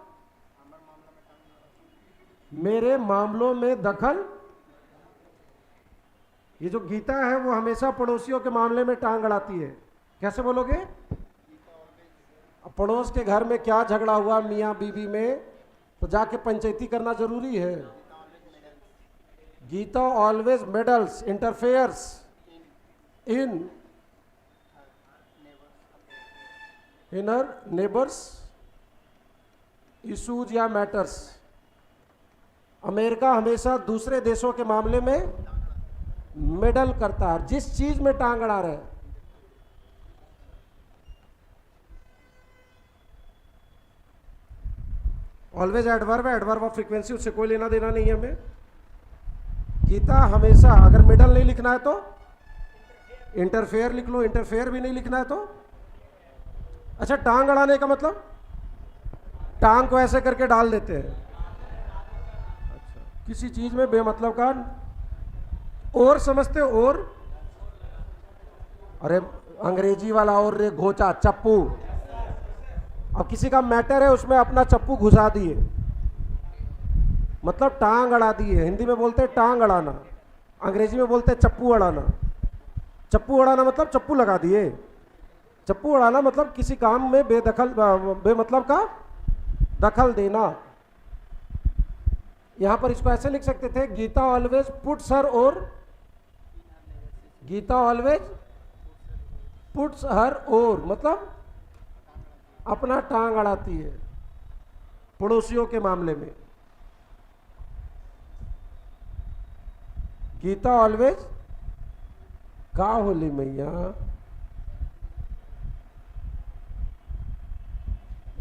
मेरे मामलों में दखल। ये जो गीता है वो हमेशा पड़ोसियों के मामले में टांग अड़ाती है। कैसे बोलोगे? पड़ोस के घर में क्या झगड़ा हुआ मियाँ बीवी में, तो जाके पंचायती करना जरूरी है। Geeta always meddles, interferes in inner neighbours issues या मैटर्स। अमेरिका हमेशा दूसरे देशों के मामले में मेडल करता है, जिस चीज में टांग अड़ा रहे। ऑलवेज एडवर्ब है, एडवर्ब ऑफ फ्रीक्वेंसी, उससे कोई लेना देना नहीं है हमें। गीता हमेशा, अगर मिडल नहीं लिखना है तो इंटरफेयर लिख लो, इंटरफेयर भी नहीं लिखना है तो। अच्छा, टांग अड़ाने का मतलब टांग को ऐसे करके डाल देते हैं। अच्छा, किसी चीज में बेमतलब का और समझते हो, और अरे अंग्रेजी वाला और रे घोचा चप्पू। अब किसी का मैटर है, उसमें अपना चप्पू घुसा दिए, मतलब टांग अड़ा दिए। हिंदी में बोलते हैं टांग अड़ाना, अंग्रेजी में बोलते हैं चप्पू अड़ाना। चप्पू अड़ाना मतलब चप्पू लगा दिए, चप्पू अड़ाना मतलब किसी काम में बेमतलब का दखल देना। यहां पर इसको ऐसे लिख सकते थे, गीता ऑलवेज पुट्स हर, और गीता ऑलवेज पुट्स हर और मतलब अपना टांग अड़ाती है पड़ोसियों के मामले में। गीता ऑलवेज का होली मैया।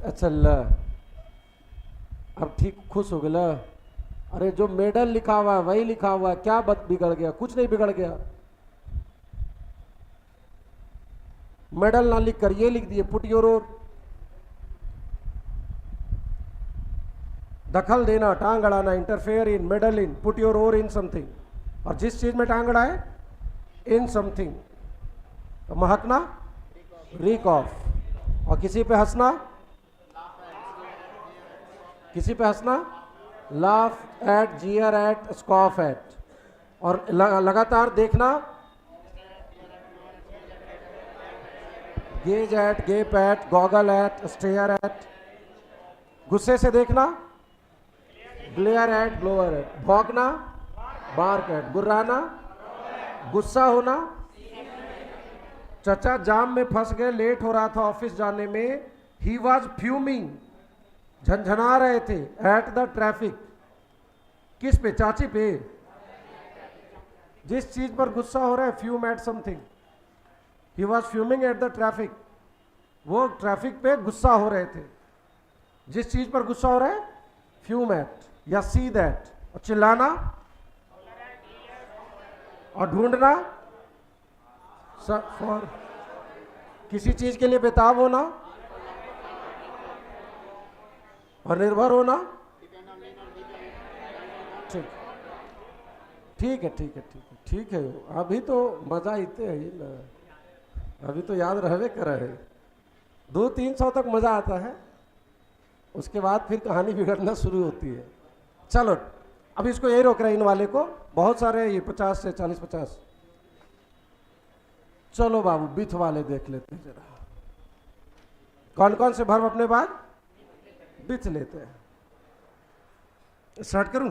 अच्छा ल, अब ठीक खुश हो गया। अरे जो मेडल लिखा हुआ है वही लिखा हुआ है, क्या बिगड़ गया? कुछ नहीं बिगड़ गया। मेडल ना लिख कर ये लिख दिए पुट योर ओर। दखल देना, टांग अड़ाना, interfere in, meddle in, put your oar in something. और जिस चीज में टांग अड़ाए, इन समथिंग। तो महकना, रीक ऑफ। और किसी पे हंसना, किसी पे हंसना, laugh at, jeer at, scoff at. और लगातार देखना, gaze at, gape at, goggle at, stare at. गुस्से से देखना, ग्लेयर एट, ग्लोअर एट। भौंकना, बार्क एट। गुर्राना, गुस्सा होना। चचा जाम में फंस गए, लेट हो रहा था ऑफिस जाने में। ही वॉज फ्यूमिंग, झंझना रहे थे, एट द ट्रैफिक। किस पे? चाची पे। जिस चीज पर गुस्सा हो रहा है, fume at something. He was fuming at the traffic, वो ट्रैफिक पे गुस्सा हो रहे थे। जिस चीज पर गुस्सा हो रहा है, फ्यूम एट या सी दैट। और चिल्लाना और ढूंढना, फॉर किसी चीज के लिए बेताब होना और निर्भर होना। ठीक ठीक है, ठीक है, ठीक है, ठीक है। अभी तो मजा इतने है ना, अभी तो याद रहवे कर रहे। 200-300 तक मजा आता है, उसके बाद फिर कहानी बिगड़ना शुरू होती है। चलो अब इसको यही रोक रहे इन वाले को, बहुत सारे ये 50 से 40-50। चलो बाबू बिथ वाले देख लेते हैं जरा, कौन कौन से वर्ब अपने बाद बिथ लेते हैं। स्टार्ट करूं?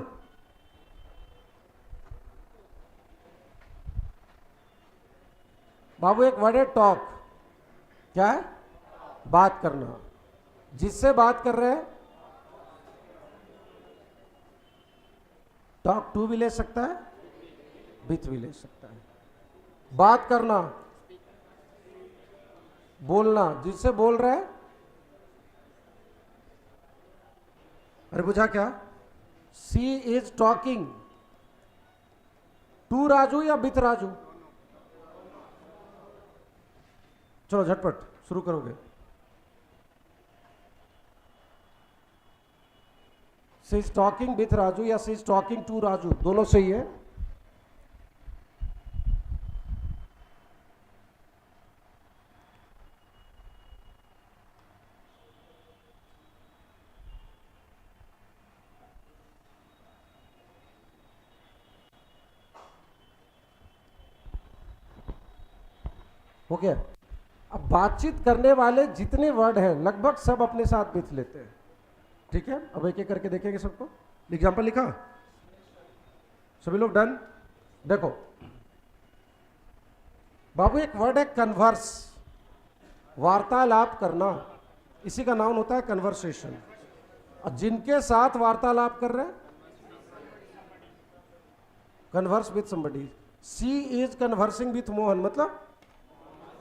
बाबू एक वर्ड है टॉक। क्या है? बात करना। जिससे बात कर रहे हैं, टॉक टू भी ले सकता है, विथ भी ले सकता है। बात करना, बोलना, जिससे बोल रहे हैं। अरे बुझा क्या? सी इज टॉकिंग टू राजू या विथ राजू? चलो झटपट शुरू करोगे। सी इज टॉकिंग विथ राजू या सी इज टॉकिंग टू राजू, दोनों सही है। हो गया। अब बातचीत करने वाले जितने वर्ड हैं लगभग सब अपने साथ बिथ लेते हैं। ठीक है, अब एक एक करके देखेंगे सबको। एग्जाम्पल लिखा? सभी लोग डन? देखो बाबू, एक वर्ड है कन्वर्स, वार्तालाप करना। इसी का नाम होता है कन्वर्सेशन। और जिनके साथ वार्तालाप कर रहे हैं converse with somebody. She is conversing with Mohan, मतलब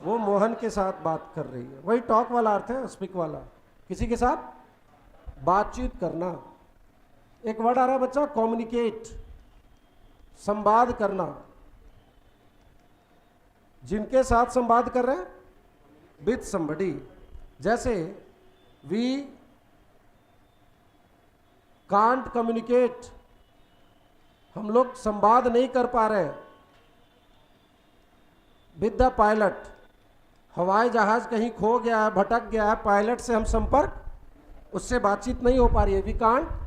वो मोहन के साथ बात कर रही है। वही टॉक वाला अर्थ है, स्पीक वाला, किसी के साथ बातचीत करना। एक वर्ड आ रहा है बच्चा, कम्युनिकेट, संवाद करना। जिनके साथ संवाद कर रहे हैं, विथ समबडी। जैसे वी कांट कम्युनिकेट, हम लोग संवाद नहीं कर पा रहे विद द पायलट। हवाई जहाज कहीं खो गया है, भटक गया है, पायलट से हम संपर्क, उससे बातचीत नहीं हो पा रही है। वी कांट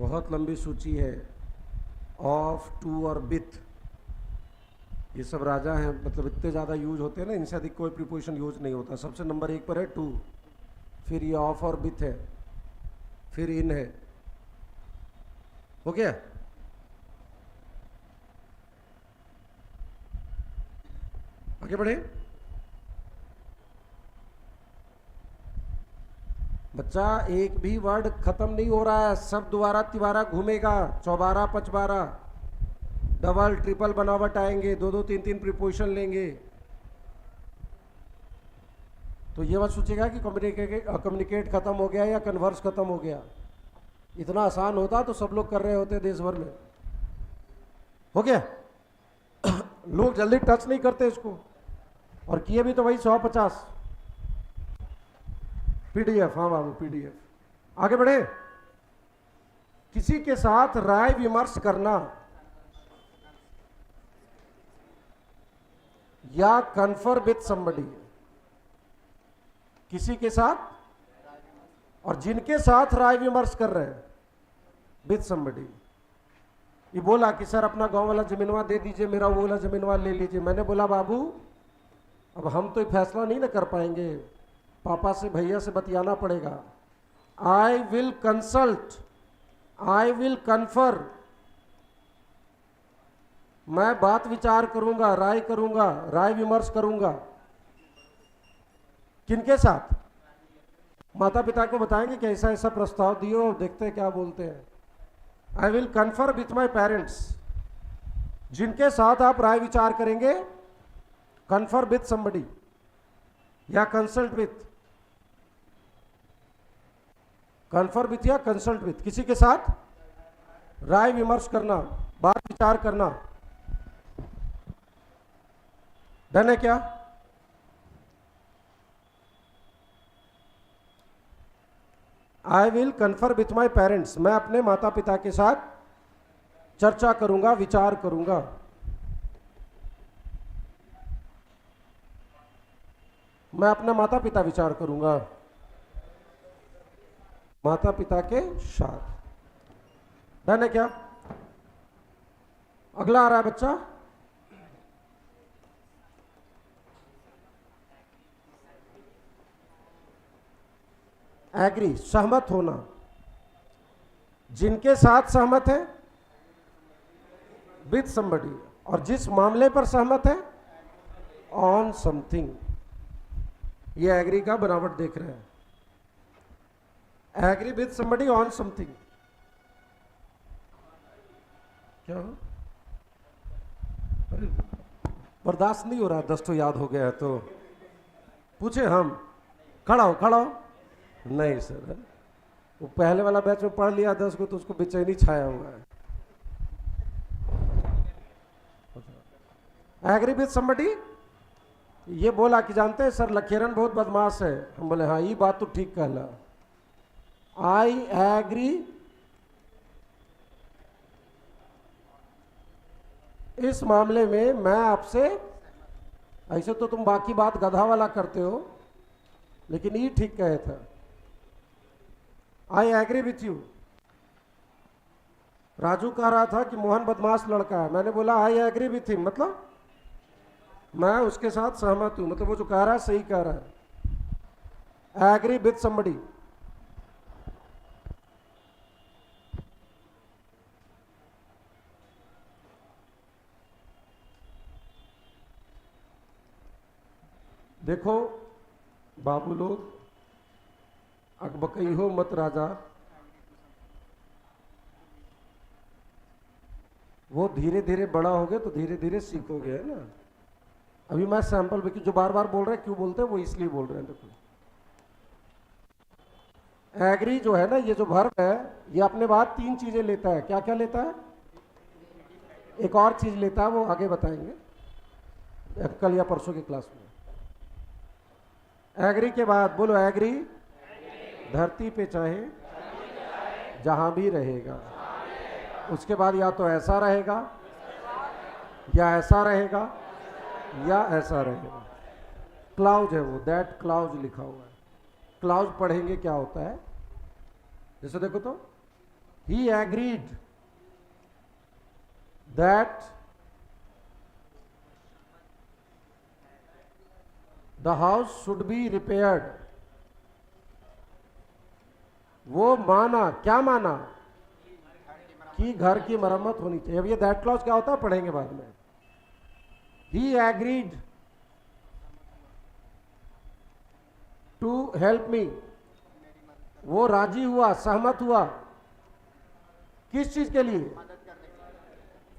बहुत लंबी सूची है। ऑफ, टू और विथ, ये सब राजा हैं, मतलब इतने ज़्यादा यूज होते हैं ना, इनसे अधिक कोई प्रीपोजिशन यूज नहीं होता। सबसे नंबर 1 पर है टू, फिर ये ऑफ और विथ है, फिर इन है। हो गया? आगे बढ़े। बच्चा एक भी वर्ड खत्म नहीं हो रहा है, सब दोबारा तिबारा घूमेगा, चौबारा पचबारा, डबल ट्रिपल बनावट आएंगे, 2-2 3-3 प्रीपोजिशन लेंगे। तो ये मत सोचिएगा कि कम्युनिकेट खत्म हो गया या कन्वर्स खत्म हो गया। इतना आसान होता तो सब लोग कर रहे होते देश भर में। हो गया? लोग जल्दी टच नहीं करते इसको, और किए भी तो वही 150 पीडीएफ। हाँ बाबू, पीडीएफ। आगे बढ़े। किसी के साथ राय विमर्श करना या कन्फर विथ समबडी। किसी के साथ और जिनके साथ राय विमर्श कर रहे हैं, विथ समबडी। ये बोला कि सर अपना गांव वाला जमीनवा दे दीजिए, मेरा वो वाला जमीनवा ले लीजिए। मैंने बोला बाबू अब हम तो फैसला नहीं ना कर पाएंगे, पापा से भैया से बतियाना पड़ेगा। I will consult, I will confer, मैं बात विचार करूंगा, राय करूंगा, राय विमर्श करूंगा। किनके साथ? माता पिता को बताएंगे कि ऐसा ऐसा प्रस्ताव दियो, देखते हैं क्या बोलते हैं। I will confer with my parents. जिनके साथ आप राय विचार करेंगे, कन्फर विथ समबडी या कंसल्ट विथ। कन्फर विथ या कंसल्ट विथ, किसी के साथ राय विमर्श करना, बात विचार करना। डन है क्या? I will confer with my parents, मैं अपने माता पिता के साथ चर्चा करूंगा, विचार करूंगा। मैं अपना माता पिता विचार करूंगा, माता पिता के साथ। डन है क्या? अगला आ रहा है बच्चा, एग्री, सहमत होना। जिनके साथ सहमत है, विथ समबडी, और जिस मामले पर सहमत है, ऑन समथिंग। ये एग्री का बनावट देख रहे हैं। Agree with somebody on something. क्या हो? अरे बर्दाश्त नहीं हो रहा, 10 तो याद हो गया है तो पूछे हम। खड़ा हो, खड़ा हो। नहीं सर, वो पहले वाला बैच में पढ़ लिया 10 को, तो उसको बेचैनी छाया हुआ है। एग्री विथ समबडी, ये बोला कि जानते हैं सर लखेरन बहुत बदमाश है। हम बोले हाँ, ये बात तो ठीक कहला। आई एग्री इस मामले में मैं आपसे, ऐसे तो तुम बाकी बात गधा वाला करते हो, लेकिन ये ठीक कहे था। I agree with you. Raju कह रहा था कि मोहन बदमाश लड़का है, मैंने बोला आई एग्री विथ हिम, मतलब मैं उसके साथ सहमत हूं, मतलब वो जो कह रहा है सही कह रहा है। Agree with somebody. देखो बाबू लोग, अकबकई हो मत राजा, वो धीरे धीरे बड़ा होगे तो धीरे धीरे सीखोगे, है ना। अभी मैं सैंपल में जो बार बार बोल रहे हैं, क्यों बोलते हैं वो इसलिए बोल रहे हैं। देखो एग्री जो है ना, ये जो वर्ब है, ये अपने बाद 3 चीजें लेता है। क्या क्या लेता है? एक और चीज लेता है, वो आगे बताएंगे कल या परसों की क्लास में। एग्री के बाद बोलो, एग्री धरती पे चाहे जहां भी रहेगा। उसके बाद या तो ऐसा रहेगा, या ऐसा रहेगा, या ऐसा रहेगा। क्लाउज है वो, दैट क्लाउज लिखा हुआ है। क्लाउज पढ़ेंगे क्या होता है। जैसे देखो तो, he agreed that the house should be repaired. वो माना, क्या माना? कि घर की मरम्मत होनी चाहिए। अब ये दैट क्लॉज क्या होता है पढ़ेंगे बाद में। ही एग्रीड टू हेल्प मी, वो राजी हुआ, सहमत हुआ। किस चीज के लिए?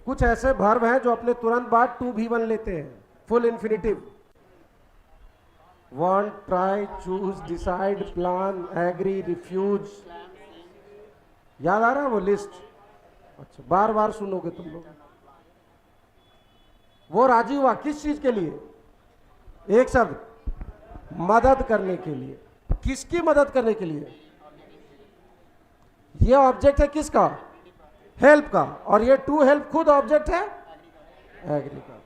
कुछ ऐसे वर्ब हैं जो अपने तुरंत बाद टू भी वन लेते हैं, full infinitive. Want, try, choose, decide, plan, agree, refuse. याद आ रहा है वो लिस्ट? अच्छा, बार बार सुनोगे तुम लोग। वो राजी हुआ किस चीज के लिए? एक शब्द, मदद करने के लिए। किसकी मदद करने के लिए? ये ऑब्जेक्ट है किसका? हेल्प का। और ये टू हेल्प खुद ऑब्जेक्ट है एग्री का।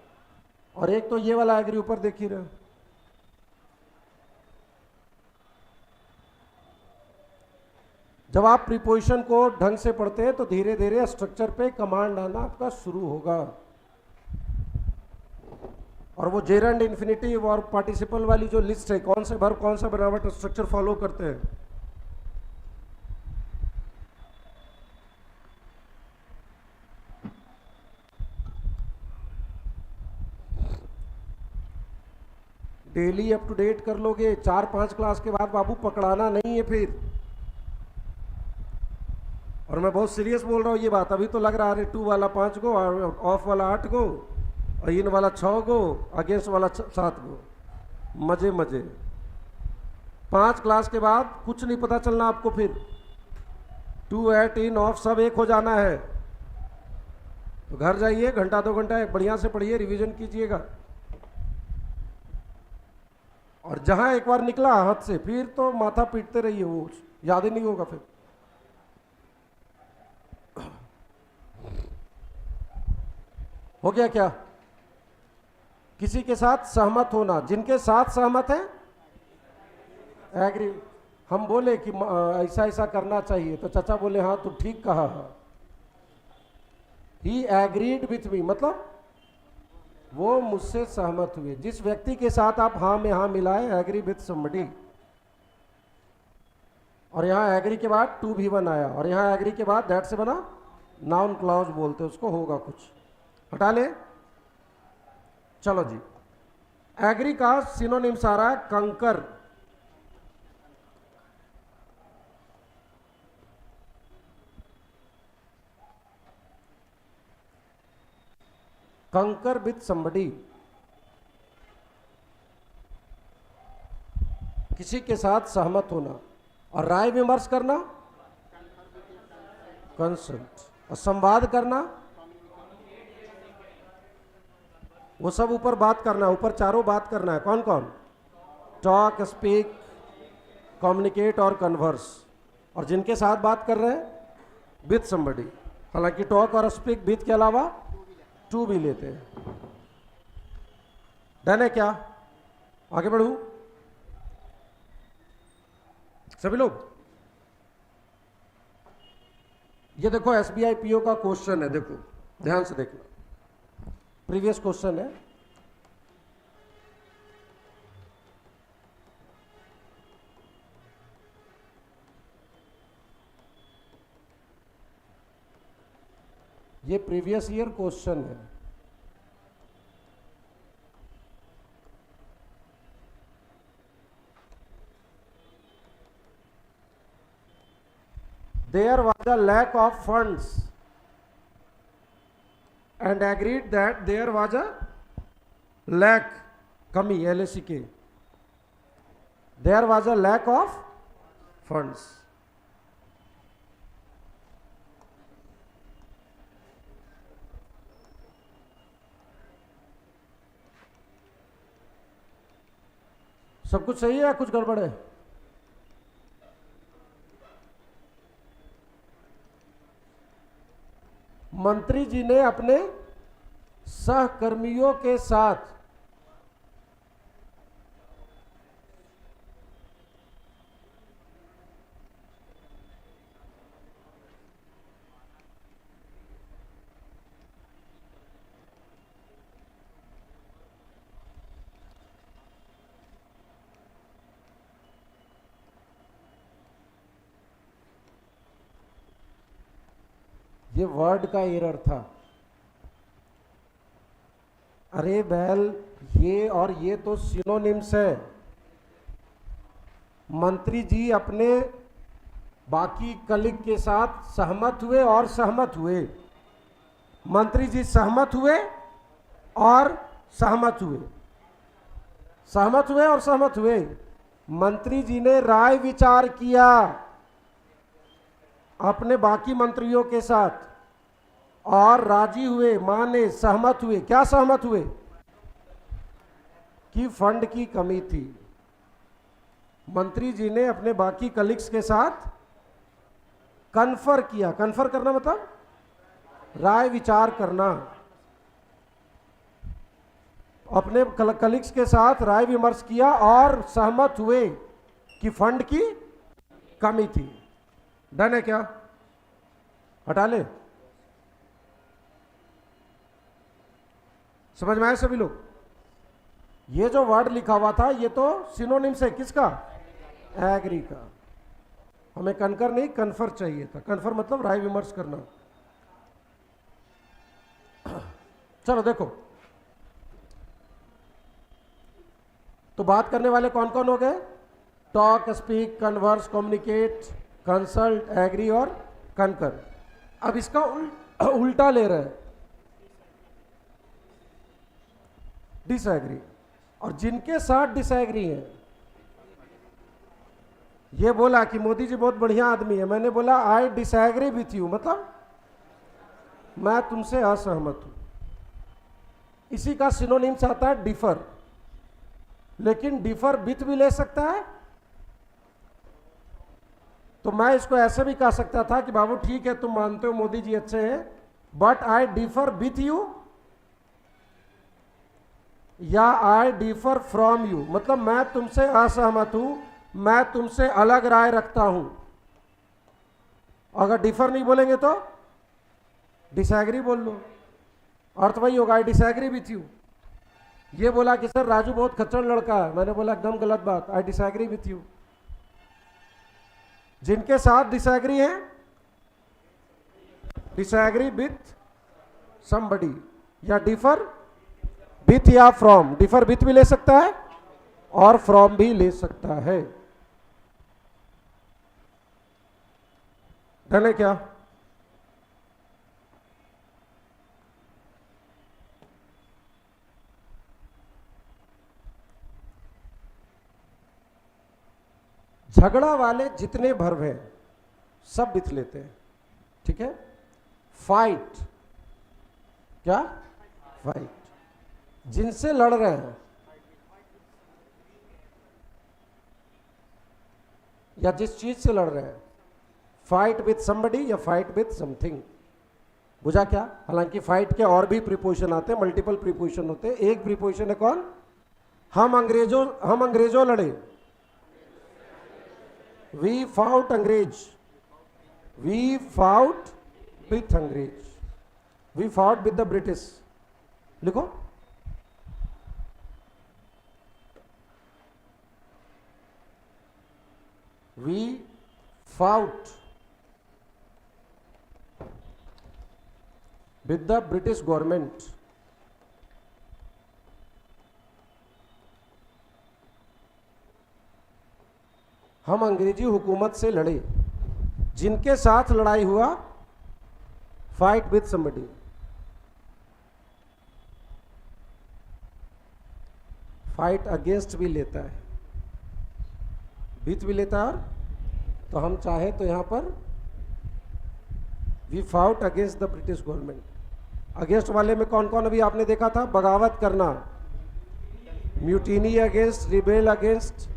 और एक तो ये वाला एग्री ऊपर देख ही रहे। जब आप प्रीपोजिशन को ढंग से पढ़ते हैं तो धीरे धीरे स्ट्रक्चर पे कमांड आना आपका शुरू होगा। और वो जेरेंड, इन्फिनिटिव और पार्टिसिपल वाली जो लिस्ट है, कौन से वर्ब कौन सा बनावट स्ट्रक्चर फॉलो करते हैं। डेली अप टू डेट कर लोगे। 4-5 क्लास के बाद बाबू पकड़ाना नहीं है फिर। और मैं बहुत सीरियस बोल रहा हूँ ये बात। अभी तो लग रहा है 2 वाला 5 गो, ऑफ वाला 8 गो, और इन वाला 6 गो, अगेंस्ट वाला 7 गो। मजे मजे। 5 क्लास के बाद कुछ नहीं पता चलना आपको फिर। 2, 8, इन, ऑफ सब एक हो जाना है। तो घर जाइए, घंटा 2 घंटा बढ़िया से पढ़िए, रिवीजन कीजिएगा। और जहां एक बार निकला हाथ से, फिर तो माथा पीटते रहिए, वो याद ही नहीं होगा फिर। हो गया क्या? किसी के साथ सहमत होना। जिनके साथ सहमत है एग्री। हम बोले कि ऐसा ऐसा करना चाहिए, तो चाचा बोले हाँ तो ठीक कहा। ही एग्रीड विथ मी, मतलब वो मुझसे सहमत हुए। जिस व्यक्ति के साथ आप हाँ में हाँ मिलाए, एग्री विथ समबडी। और यहां एग्री के बाद टू भी वन आया, और यहां एग्री के बाद दैट से बना नाउन क्लॉज बोलते उसको। होगा कुछ, हटा ले। चलो जी, एग्री का सिनोनिम सारा है कंकर। कंकर विथ समबडी, किसी के साथ सहमत होना। और राय विमर्श करना कंसल्ट, और संवाद करना वो सब ऊपर बात करना है। ऊपर चारों बात करना है। कौन कौन? टॉक, स्पीक, कम्युनिकेट और कन्वर्स। और जिनके साथ बात कर रहे हैं विथ समबडी। हालांकि टॉक और स्पीक विथ के अलावा टू भी लेते हैं। डन है क्या? आगे बढ़ूं सभी लोग? ये देखो एसबीआई पीओ का क्वेश्चन है, देखो ध्यान से देखना। प्रीवियस क्वेश्चन है। ये प्रीवियस ईयर क्वेश्चन है। There was a lack of funds and agreed that there was a lack, कमी LACK, there was a lack of funds. सब कुछ सही है या कुछ गड़बड़ है? मंत्री जी ने अपने सहकर्मियों के साथ ये वर्ड का एरर था। अरे बैल, ये और ये तो सिनोनिम्स है। मंत्री जी अपने बाकी कलीग के साथ सहमत हुए और सहमत हुए। मंत्री जी सहमत हुए और सहमत हुए, सहमत हुए और सहमत हुए। मंत्री जी ने राय विचार किया अपने बाकी मंत्रियों के साथ और राजी हुए, माने, सहमत हुए। क्या सहमत हुए? कि फंड की कमी थी। मंत्री जी ने अपने बाकी कलीग्स के साथ कन्फर किया। कन्फर करना मतलब राय विचार करना। अपने कलीग्स के साथ राय विमर्श किया और सहमत हुए कि फंड की कमी थी। डन है क्या? हटा ले। समझ में आए सभी लोग? ये जो वर्ड लिखा हुआ था ये तो सिनोनिम्स है। किसका? एग्री का। हमें कनकर नहीं कन्फर चाहिए था। कन्फर मतलब राय विमर्श करना। चलो देखो, तो बात करने वाले कौन कौन हो गए? Talk, speak, converse, communicate, consult, agree और कनकर। अब इसका उल्टा ले रहे हैं, डिसएग्री। और जिनके साथ डिसएग्री है, ये बोला कि मोदी जी बहुत बढ़िया आदमी है, मैंने बोला आई डिसएग्री विथ यू, मतलब मैं तुमसे असहमत हूं। इसी का सिनोनिम्स आता है डिफर। लेकिन डिफर विथ भी ले सकता है। तो मैं इसको ऐसे भी कह सकता था कि बाबू ठीक है, तुम मानते हो मोदी जी अच्छे हैं, but I differ with you या आई डिफर फ्रॉम यू, मतलब मैं तुमसे असहमत हूं, मैं तुमसे अलग राय रखता हूं। अगर डिफर नहीं बोलेंगे तो डिसएग्री बोल लो, अर्थ वही होगा, आई डिसएग्री विथ यू। ये बोला कि सर राजू बहुत खच्चड़ लड़का है, मैंने बोला एकदम गलत बात, आई डिसएग्री विथ यू। जिनके साथ डिसएग्री है, डिसएग्री विथ समबडी, या डिफर विथ या फ्रॉम। डिफर विथ भी ले सकता है और फ्रॉम भी ले सकता है। डन है क्या? झगड़ा वाले जितने वर्ब हैं सब विथ लेते हैं, ठीक है। फाइट, क्या? फाइट, जिनसे लड़ रहे हैं या जिस चीज से लड़ रहे हैं। फाइट विथ समबडी या फाइट विथ समथिंग। बुझा क्या? हालांकि फाइट के और भी प्रीपोजिशन आते हैं, मल्टीपल प्रीपोजिशन होते हैं। एक प्रीपोजिशन है कौन? हम अंग्रेजों लड़े। वी फाउट अंग्रेज, वी फाउट विथ अंग्रेज, we fought with the British. लिखो, we fought with the British government. हम अंग्रेजी हुकूमत से लड़े। जिनके साथ लड़ाई हुआ, fight with somebody. Fight against भी लेता है, विथ भी लेता है। तो हम चाहे तो यहां पर we fought against the British government. Against वाले में कौन कौन अभी आपने देखा था? बगावत करना, म्यूटिनी अगेंस्ट, रिबेल अगेंस्ट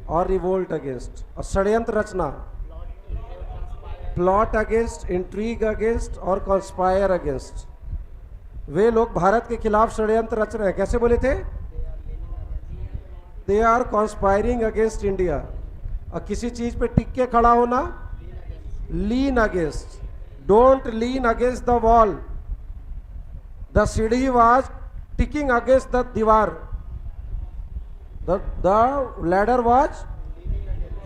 और रिवोल्ट अगेंस्ट। और षड्यंत्र रचना, प्लॉट अगेंस्ट, इंट्रीग अगेंस्ट और कॉन्स्पायर अगेंस्ट। वे लोग भारत के खिलाफ षड्यंत्र रच रहे हैं। कैसे बोले थे? They are conspiring against India. और किसी चीज पे टिक के खड़ा होना, lean against. Don't lean against the wall, the सीढ़ी वाज टिकिंग अगेंस्ट द दीवार, the ladder was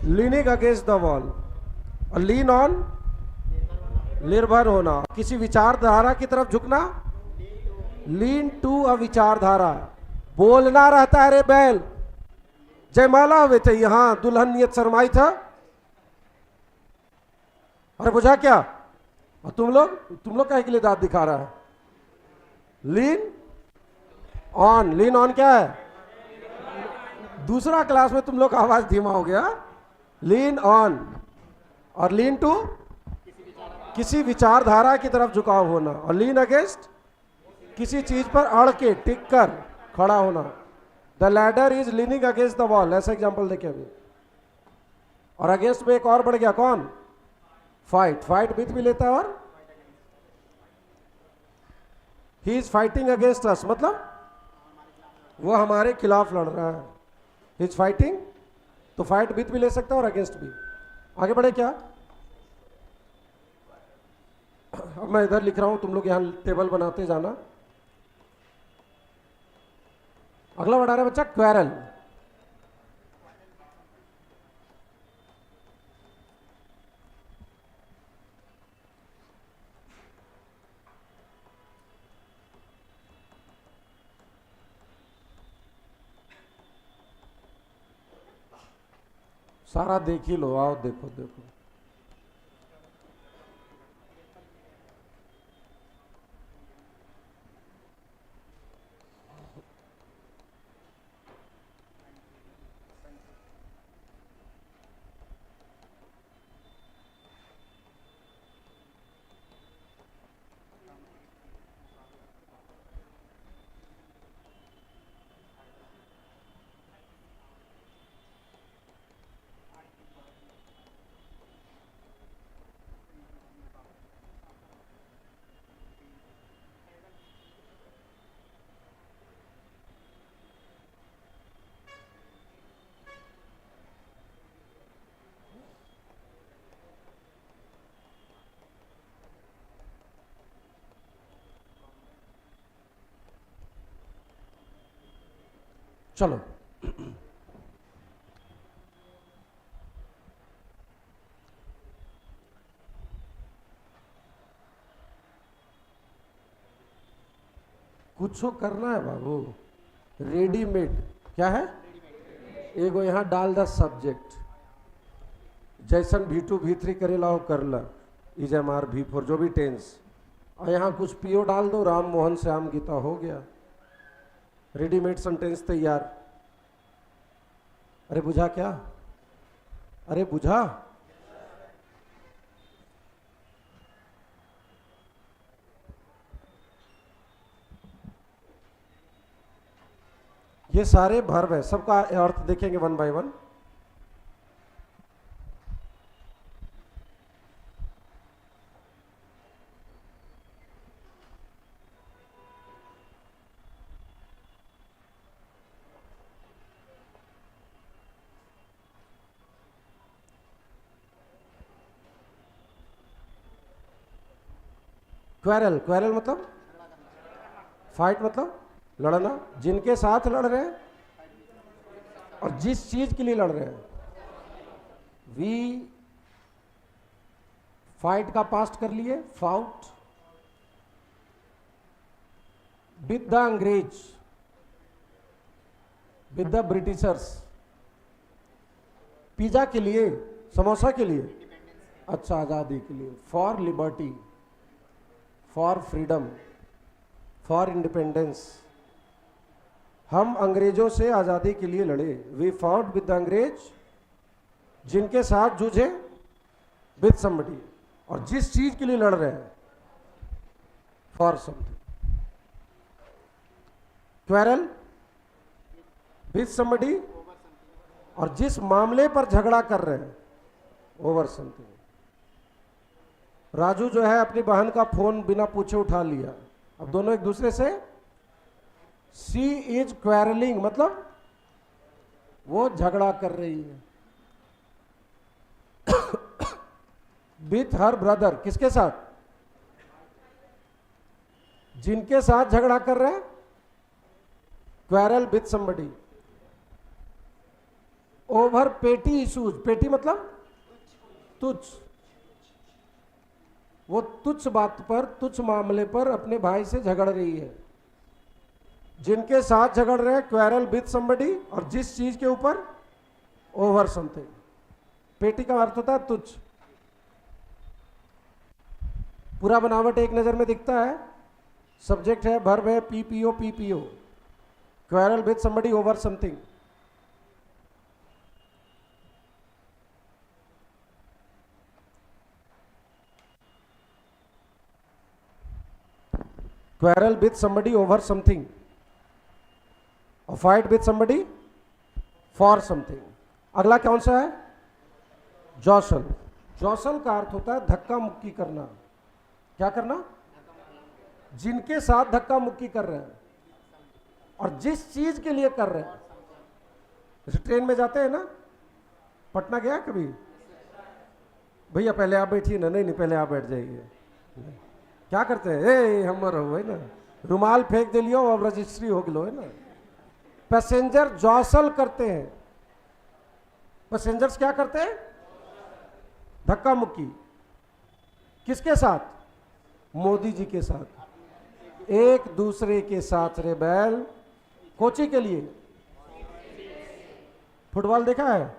leaning against the wall. और लीन ऑन, निर्भर होना। किसी विचारधारा की तरफ झुकना, लीन टू अ विचारधारा। बोलना रहता है रे बैल। जयमाला हुए थे यहां, दुल्हन नियत शर्माई था। अरे बुझा क्या? और तुम लोग काहे के लिए दांत दिखा रहा है? Lean on. लीन ऑन क्या है? दूसरा क्लास में तुम लोग का आवाज धीमा हो गया। Lean on. और लीन टू, किसी विचारधारा की तरफ झुकाव होना। और लीन अगेंस्ट, किसी चीज पर अड़ के टिक कर खड़ा होना। The ladder is leaning against the wall. ऐसा एग्जाम्पल देखे अभी। और अगेंस्ट में एक और बढ़ गया, कौन? फाइट। फाइट विथ भी लेता है। और he is fighting against us, मतलब वो हमारे खिलाफ लड़ रहा है। ही इज फाइटिंग, तो फाइट विथ भी ले सकता है और अगेंस्ट भी। आगे बढ़े क्या? अब मैं इधर लिख रहा हूं, तुम लोग यहां टेबल बनाते जाना। अगला वर्ड आ रहा है बच्चा, क्वेरल। सारा देख ही लो, आओ देखो देखो। चलो, कुछ करना है बाबू। रेडीमेड क्या है? एगो यहाँ डाल द सब्जेक्ट। जैसन V2 V3 करे लाओ कर ला, इज एम आर V4 जो भी टेंस। और यहाँ कुछ पीओ डाल दो, राम मोहन श्याम गीता, हो गया रेडीमेड सेंटेंस तैयार। अरे बुझा क्या? अरे बुझा? ये सारे वर्ब है, सबका अर्थ देखेंगे one by one. Quarrel, quarrel मतलब फाइट, मतलब लड़ना। जिनके साथ लड़ रहे हैं और जिस चीज के लिए लड़ रहे हैं। वी फाइट का पास्ट कर लिए, फाउट। विद द अंग्रेज, विद द ब्रिटिशर्स। पिज्जा के लिए, समोसा के लिए, अच्छा आजादी के लिए, for liberty, for freedom, for independence. हम अंग्रेजों से आजादी के लिए लड़े। वी फॉट विद द अंग्रेज, जिनके साथ जूझे, विद समबडी, और जिस चीज के लिए लड़ रहे हैं, for something. Quarrel with somebody, और जिस मामले पर झगड़ा कर रहे हैं, ओवर समथिंग। राजू जो है अपनी बहन का फोन बिना पूछे उठा लिया, अब दोनों एक दूसरे से, शी इज क्वेरलिंग मतलब वो झगड़ा कर रही है। विथ हर ब्रदर, किसके साथ? जिनके साथ झगड़ा कर रहे हैं, क्वेरल विथ समबडी। ओवर पेटी इशूज, पेटी मतलब तुच्छ, वो तुच्छ बात पर, तुच्छ मामले पर अपने भाई से झगड़ रही है। जिनके साथ झगड़ रहे हैं, क्वेरल विथ समबडी, और जिस चीज के ऊपर, ओवर समथिंग। पेटी का अर्थ होता है तुच्छ। पूरा बनावट एक नजर में दिखता है, सब्जेक्ट है, वर्ब है, PPO PPO. Quarrel with somebody, over something. Quarrel with somebody over something, और fight with somebody for something. अगला कौन सा है? जॉसल। जॉसल का अर्थ होता है धक्का मुक्की करना। क्या करना? जिनके साथ धक्का मुक्की कर रहे हैं, और जिस चीज के लिए कर रहे हैं। जैसे ट्रेन में जाते हैं ना, पटना गया कभी? भैया पहले आप बैठिए ना। नहीं नहीं, पहले आप बैठ जाइए। क्या करते हैं? ए हमर हो, है ना, रुमाल फेंक दे लियो, अब रजिस्ट्री हो गलो, है ना। पैसेंजर जॉसल करते हैं। पैसेंजर्स क्या करते हैं? धक्का मुक्की। किसके साथ? मोदी जी के साथ, एक दूसरे के साथ। रे बैल, कोची के लिए। फुटबॉल देखा है?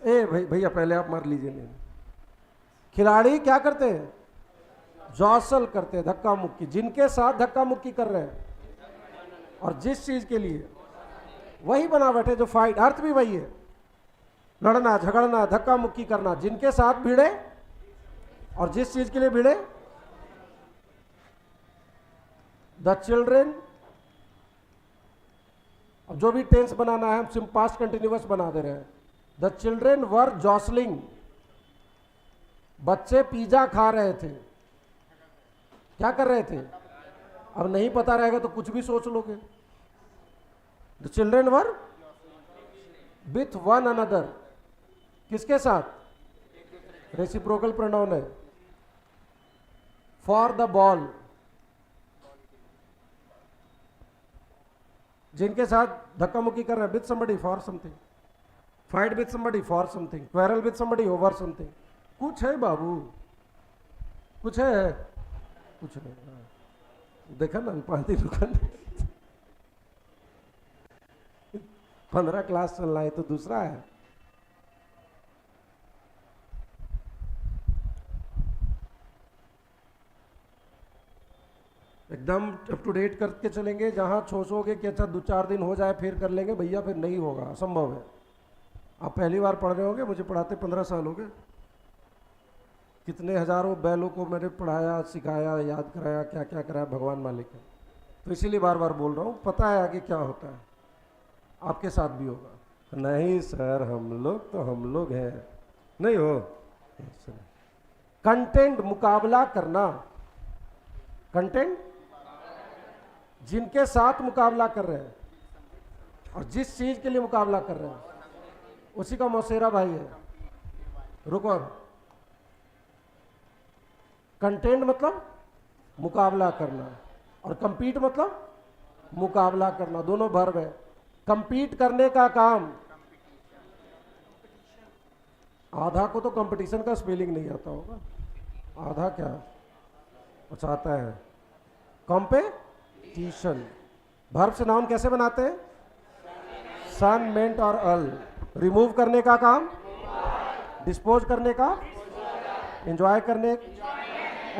ए भैया पहले आप मार लीजिए। नहीं, खिलाड़ी क्या करते हैं? जॉसल करते हैं, धक्का मुक्की। जिनके साथ धक्का मुक्की कर रहे हैं, और जिस चीज के लिए, वही बनावट है जो फाइट। अर्थ भी वही है, लड़ना, झगड़ना, धक्का मुक्की करना। जिनके साथ भिड़े, और जिस चीज के लिए भिड़े। द चिल्ड्रेन, अब जो भी टेंस बनाना है, हम सिर्फ पास्ट कंटिन्यूअस बना दे रहे हैं। द चिल्ड्रेन वर जॉसलिंग, बच्चे पिज्जा खा रहे थे। क्या कर रहे थे? अब नहीं पता रहेगा तो कुछ भी सोच लोगे। The children were with one another, किसके साथ? रेसिप्रोकल प्रोनाउन है। फॉर द बॉल, जिनके साथ धक्का मुक्की कर रहे हैं, with somebody for something. Fight with somebody for something. Quarrel with somebody over something. कुछ है बाबू? कुछ है? कुछ नहीं। देखा ना, 5 दिन रुका, 15 क्लास चल रहा है तो दूसरा है। एकदम अप टू डेट करके चलेंगे। जहां सोचोगे कि अच्छा 2-4 दिन हो जाए फिर कर लेंगे, भैया फिर नहीं होगा, असंभव है। आप पहली बार पढ़ रहे होंगे, मुझे पढ़ाते 15 साल हो गए। कितने हजारों बैलों को मैंने पढ़ाया, सिखाया, याद कराया, क्या क्या कराया, भगवान मालिक है। तो इसीलिए बार बार बोल रहा हूँ, पता है आगे क्या होता है। आपके साथ भी होगा। नहीं सर, हम लोग तो हम लोग हैं। नहीं हो? कंटेंट, मुकाबला करना। कंटेंट, जिनके साथ मुकाबला कर रहे हैं, और जिस चीज के लिए मुकाबला कर रहे हैं, उसी का मौसेरा भाई है। रुको, कंटेंट मतलब मुकाबला करना, और compete मतलब मुकाबला करना। दोनों वर्ब है। compete करने का काम। आधा को तो कंपटीशन का स्पेलिंग नहीं आता होगा। आधा क्या? अच्छा आता है, कॉम्पिटिशन। वर्ब से नाउन कैसे बनाते हैं? सन, मेंट और अल। रिमूव करने का काम, डिस्पोज करने का, एंजॉय करने,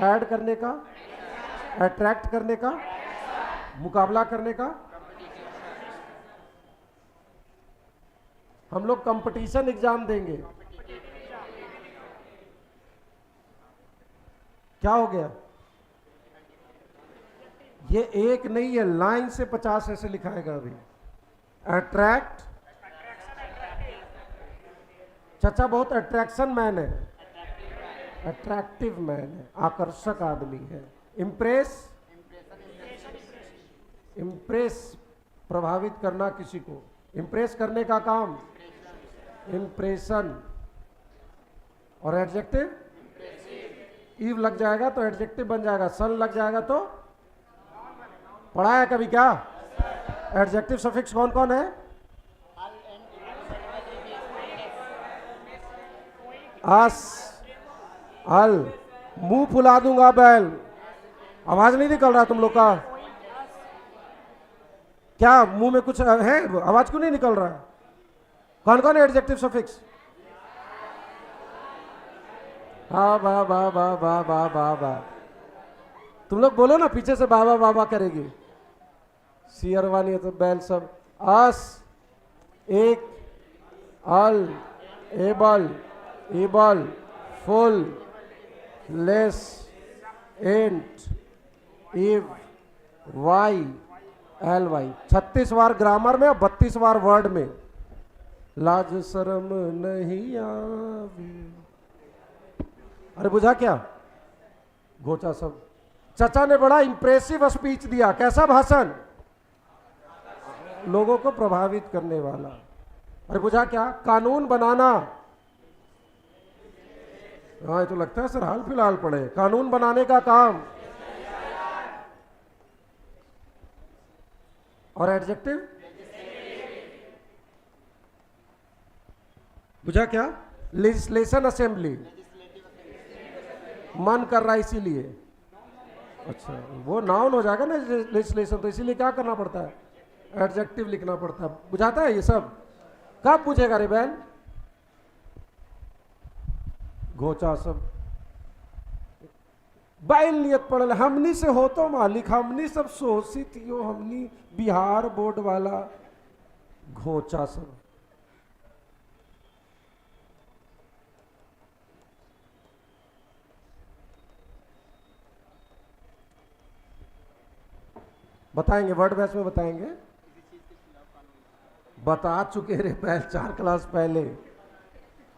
ऐड करने का, अट्रैक्ट करने का, मुकाबला करने का। हम लोग कंपटीशन एग्जाम देंगे। क्या हो गया? ये एक नहीं है, लाइन से 50 ऐसे लिखाएगा अभी। अट्रैक्ट, चाचा बहुत अट्रैक्शन मैन है, अट्रैक्टिव मैन है, आकर्षक आदमी है। इम्प्रेस, इम्प्रेस प्रभावित करना किसी को, इम्प्रेस करने का काम, इम्प्रेशन। और एडजेक्टिव, ईव लग जाएगा तो एडजेक्टिव बन जाएगा, सन लग जाएगा तो पढ़ा है कभी क्या? एडजेक्टिव सफिक्स कौन कौन है? अस, अल। मुंह फुला दूंगा बैल। आवाज नहीं निकल रहा तुम लोग का? क्या मुंह में कुछ है? आवाज क्यों नहीं निकल रहा? कौन कौन है एडजेक्टिव सफिक्स? हाँ, वाह वाह वाह वाह वाह वाह वाह। तुम लोग बोलो ना, पीछे से बाबा बाबा करेगी। सियरवानी है तो बैल सब। अस, एक, अल, एबल, एबल, फुल, लेस, एंट, इव, वाई, एल वाई। 36 बार ग्रामर में और 32 बार वर्ड में। लाज शर्म नहीं आवे। अरे बुझा क्या? घोचा सब। चचा ने बड़ा इंप्रेसिव स्पीच दिया। कैसा भाषण? लोगों को प्रभावित करने वाला। अरे बुझा क्या? कानून बनाना। हाँ, ये तो लगता है सर हाल फिलहाल पढ़े। कानून बनाने का काम। और एडजेक्टिव? बुझा क्या? Legislation assembly. मन कर रहा है इसीलिए। अच्छा, वो नाउन हो जाएगा ना लेजिस्लेशन, तो इसीलिए क्या करना पड़ता है? एडजेक्टिव लिखना पड़ता है। बुझाता है ये सब? कब पूछेगा रे बैल? घोचा सब। बैल नियत पड़ल हमनी से हो तो मालिक, हमनी सब शोषित यो, हमनी बिहार बोर्ड वाला। घोचा सब। बताएंगे, वर्ड बैच में बताएंगे। बता चुके रे बैल 4 क्लास पहले।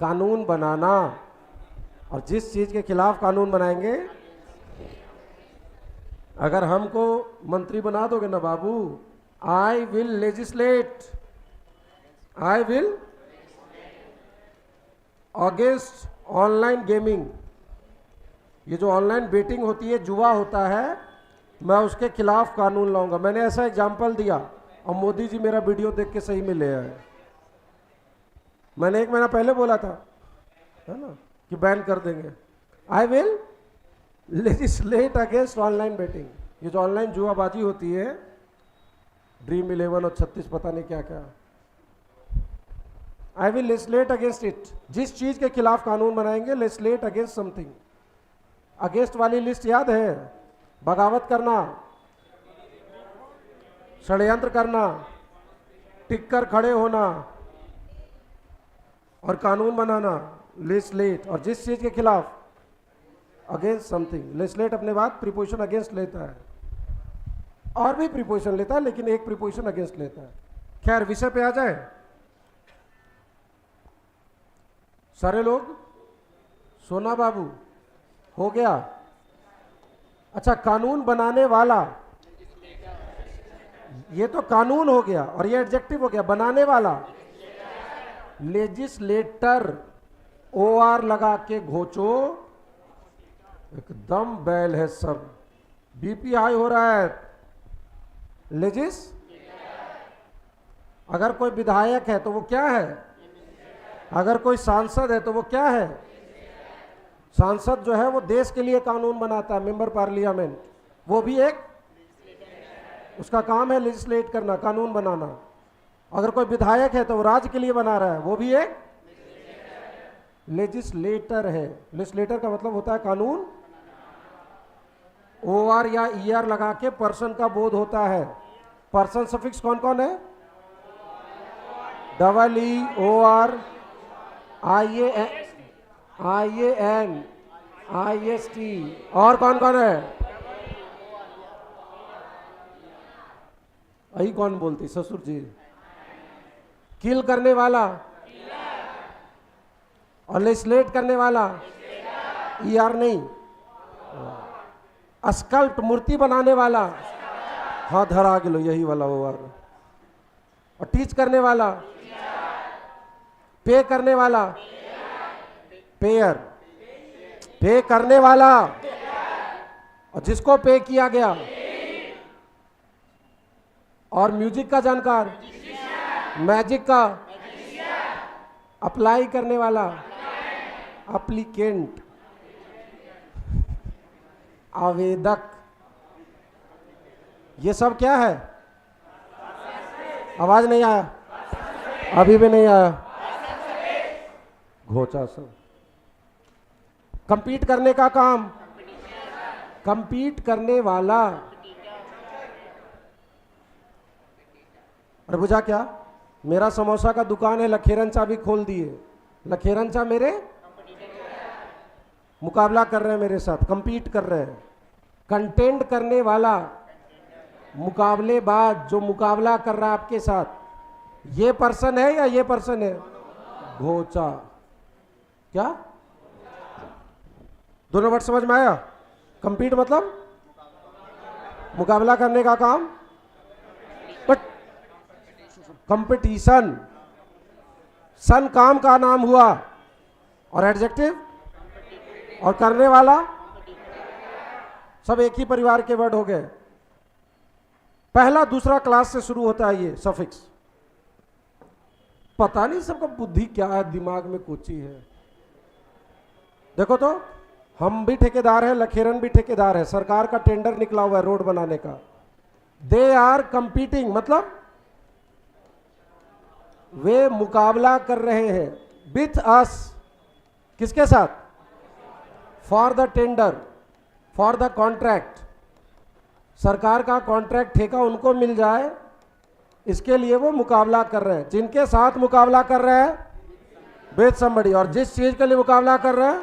कानून बनाना, और जिस चीज के खिलाफ कानून बनाएंगे। अगर हमको मंत्री बना दोगे ना बाबू, I will legislate, I will against online gaming. ये जो ऑनलाइन बेटिंग होती है, जुआ होता है, मैं उसके खिलाफ कानून लाऊंगा। मैंने ऐसा एग्जाम्पल दिया और मोदी जी मेरा वीडियो देख के सही में ले आए। मैंने 1 महीना पहले बोला था, है ना, कि बैन कर देंगे। I will legislate against online betting. ये जो ऑनलाइन जुआबाजी होती है, ड्रीम 11 और 36 पता नहीं क्या क्या। आई विल लेजिस्लेट अगेंस्ट इट। जिस चीज के खिलाफ कानून बनाएंगे, लेजिस्लेट अगेंस्ट समथिंग। अगेंस्ट वाली लिस्ट याद है? बगावत करना, षड्यंत्र करना, टिक कर खड़े होना, और कानून बनाना, लेजिस्लेट। और जिस चीज के खिलाफ, अगेंस्ट समथिंग। लेजिस्लेट अपने बाद प्रीपोजिशन अगेंस्ट लेता है, और भी प्रीपोजिशन लेता है, लेकिन एक प्रीपोजिशन अगेंस्ट लेता है। खैर, विषय पे आ जाए। सारे लोग सोना बाबू हो गया। अच्छा, कानून बनाने वाला, ये तो कानून हो गया, और ये एडजेक्टिव हो गया। बनाने वाला, लेजिस्लेटर, OR लगा के घोचो। एकदम बैल है सब। बीपी हाई हो रहा है। लेजिस, अगर कोई विधायक है तो वो क्या है? अगर कोई सांसद है तो वो क्या है? सांसद जो है वो देश के लिए कानून बनाता है, मेंबर पार्लियामेंट। वो भी एक उसका काम है लेजिस्लेट करना, कानून बनाना। अगर कोई विधायक है तो वो राज्य के लिए बना रहा है, वो भी एक लेजिस्लेटर है। लेजिस्लेटर का मतलब होता है कानून। ओ आर या ई आर लगा के पर्सन का बोध होता है। पर्सन सफिक्स कौन कौन है? Double E O R I A N I S T. और कौन कौन है? यही कौन बोलती ससुर जी? किल करने वाला और लेजिस्लेट करने वाला ई आर नहीं। स्कल्प्ट मूर्ति बनाने वाला, हाँ धरा गिलो यही वाला वो आर। और टीच करने वाला, पे करने वाला, पेयर, पे करने वाला और जिसको पे किया गया। और म्यूजिक का जानकार, मैजिक का, अप्लाई करने वाला, अप्लीकेंट, आवेदक। ये सब क्या है? आवाज नहीं आया, अभी भी नहीं आया। घोचा सब। कंपीट करने का काम, कंपीट करने वाला। अरे बुझा क्या? मेरा समोसा का दुकान है, लखेरन चा भी खोल दिए। लखेरन चा मेरे मुकाबला कर रहे हैं मेरे साथ, कंपीट कर रहे हैं। कंटेंट करने वाला, मुकाबलेबाज जो मुकाबला कर रहा है आपके साथ, ये पर्सन है या ये पर्सन है? घोचा। क्या दोनों वर्ड समझ में आया? कंपीट मतलब मुकाबला करने का काम, बट कंपटीशन, सन काम का नाम हुआ, और एडजेक्टिव और करने वाला सब एक ही परिवार के वर्ड हो गए। पहला दूसरा क्लास से शुरू होता है ये सफिक्स। पता नहीं सबका बुद्धि क्या है, दिमाग में कोची है। देखो तो, हम भी ठेकेदार हैं, लखेरन भी ठेकेदार है, सरकार का टेंडर निकला हुआ है रोड बनाने का। दे आर कंपीटिंग मतलब वे मुकाबला कर रहे हैं विथ अस। किसके साथ? For the tender, for the contract. सरकार का कॉन्ट्रैक्ट ठेका उनको मिल जाए, इसके लिए वो मुकाबला कर रहे हैं। जिनके साथ मुकाबला कर रहे हैं? With somebody. और जिस चीज के लिए मुकाबला कर रहे हैं?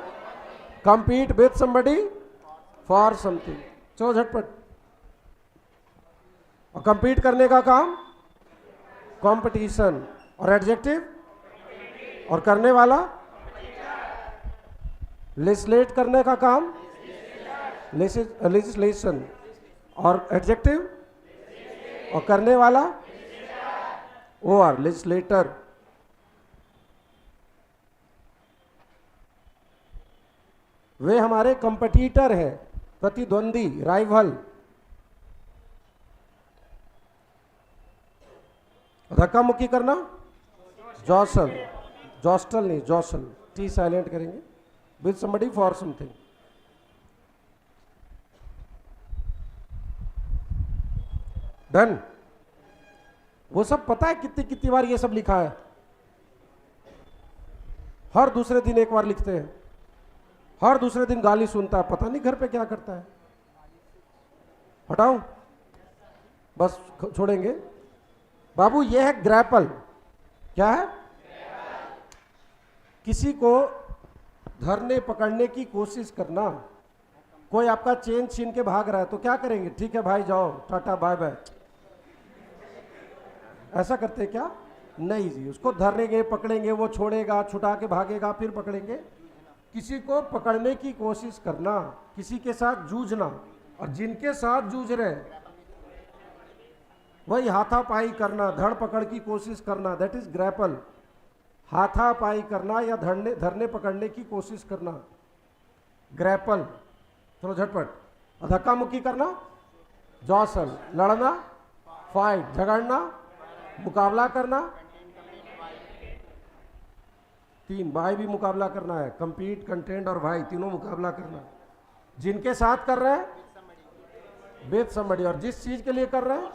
Compete with somebody for something. चलो झटपट। और कंपीट करने का काम कंपटीशन, और एडजेक्टिव और करने वाला लेजिस्लेट करने का काम लेजिस्लेशन, और एडजेक्टिव और करने वाला ओ आर लेजिस्लेटर। वे हमारे कंपटीटर है, प्रतिद्वंदी, राइवल। धक्का मुक्की करना, जॉसल, जॉस्टल नहीं जॉसल, टी साइलेंट करेंगे। With somebody for something. Done. वो सब पता है कितनी कितनी बार ये सब लिखा है? हर दूसरे दिन एक बार लिखते हैं, हर दूसरे दिन गाली सुनता है, पता नहीं घर पे क्या करता है। हटाऊं? बस छोड़ेंगे। बाबू ये है ग्रैपल। क्या है? किसी को धरने पकड़ने की कोशिश करना। कोई आपका चेन छीन के भाग रहा है तो क्या करेंगे? ठीक है भाई जाओ, टाटा बाय बाय, ऐसा करते क्या? नहीं जी, उसको धरनेंगे, पकड़ेंगे, वो छोड़ेगा, छुटा के भागेगा, फिर पकड़ेंगे। किसी को पकड़ने की कोशिश करना, किसी के साथ जूझना, और जिनके साथ जूझ रहे वही हाथापाई करना, धड़ पकड़ की कोशिश करना, दैट इज ग्रैपल। हाथापाई करना या धरने पकड़ने की कोशिश करना, ग्रैपल। चलो झटपट। धक्का मुक्की करना, जॉसल, लड़ना, फाइट, झगड़ना, मुकाबला करना। तीन भाई भी मुकाबला करना है, कंपीट, कंटेंट और भाई, तीनों मुकाबला करना। जिनके साथ कर रहे हैं? With somebody. और जिस चीज के लिए कर रहे हैं?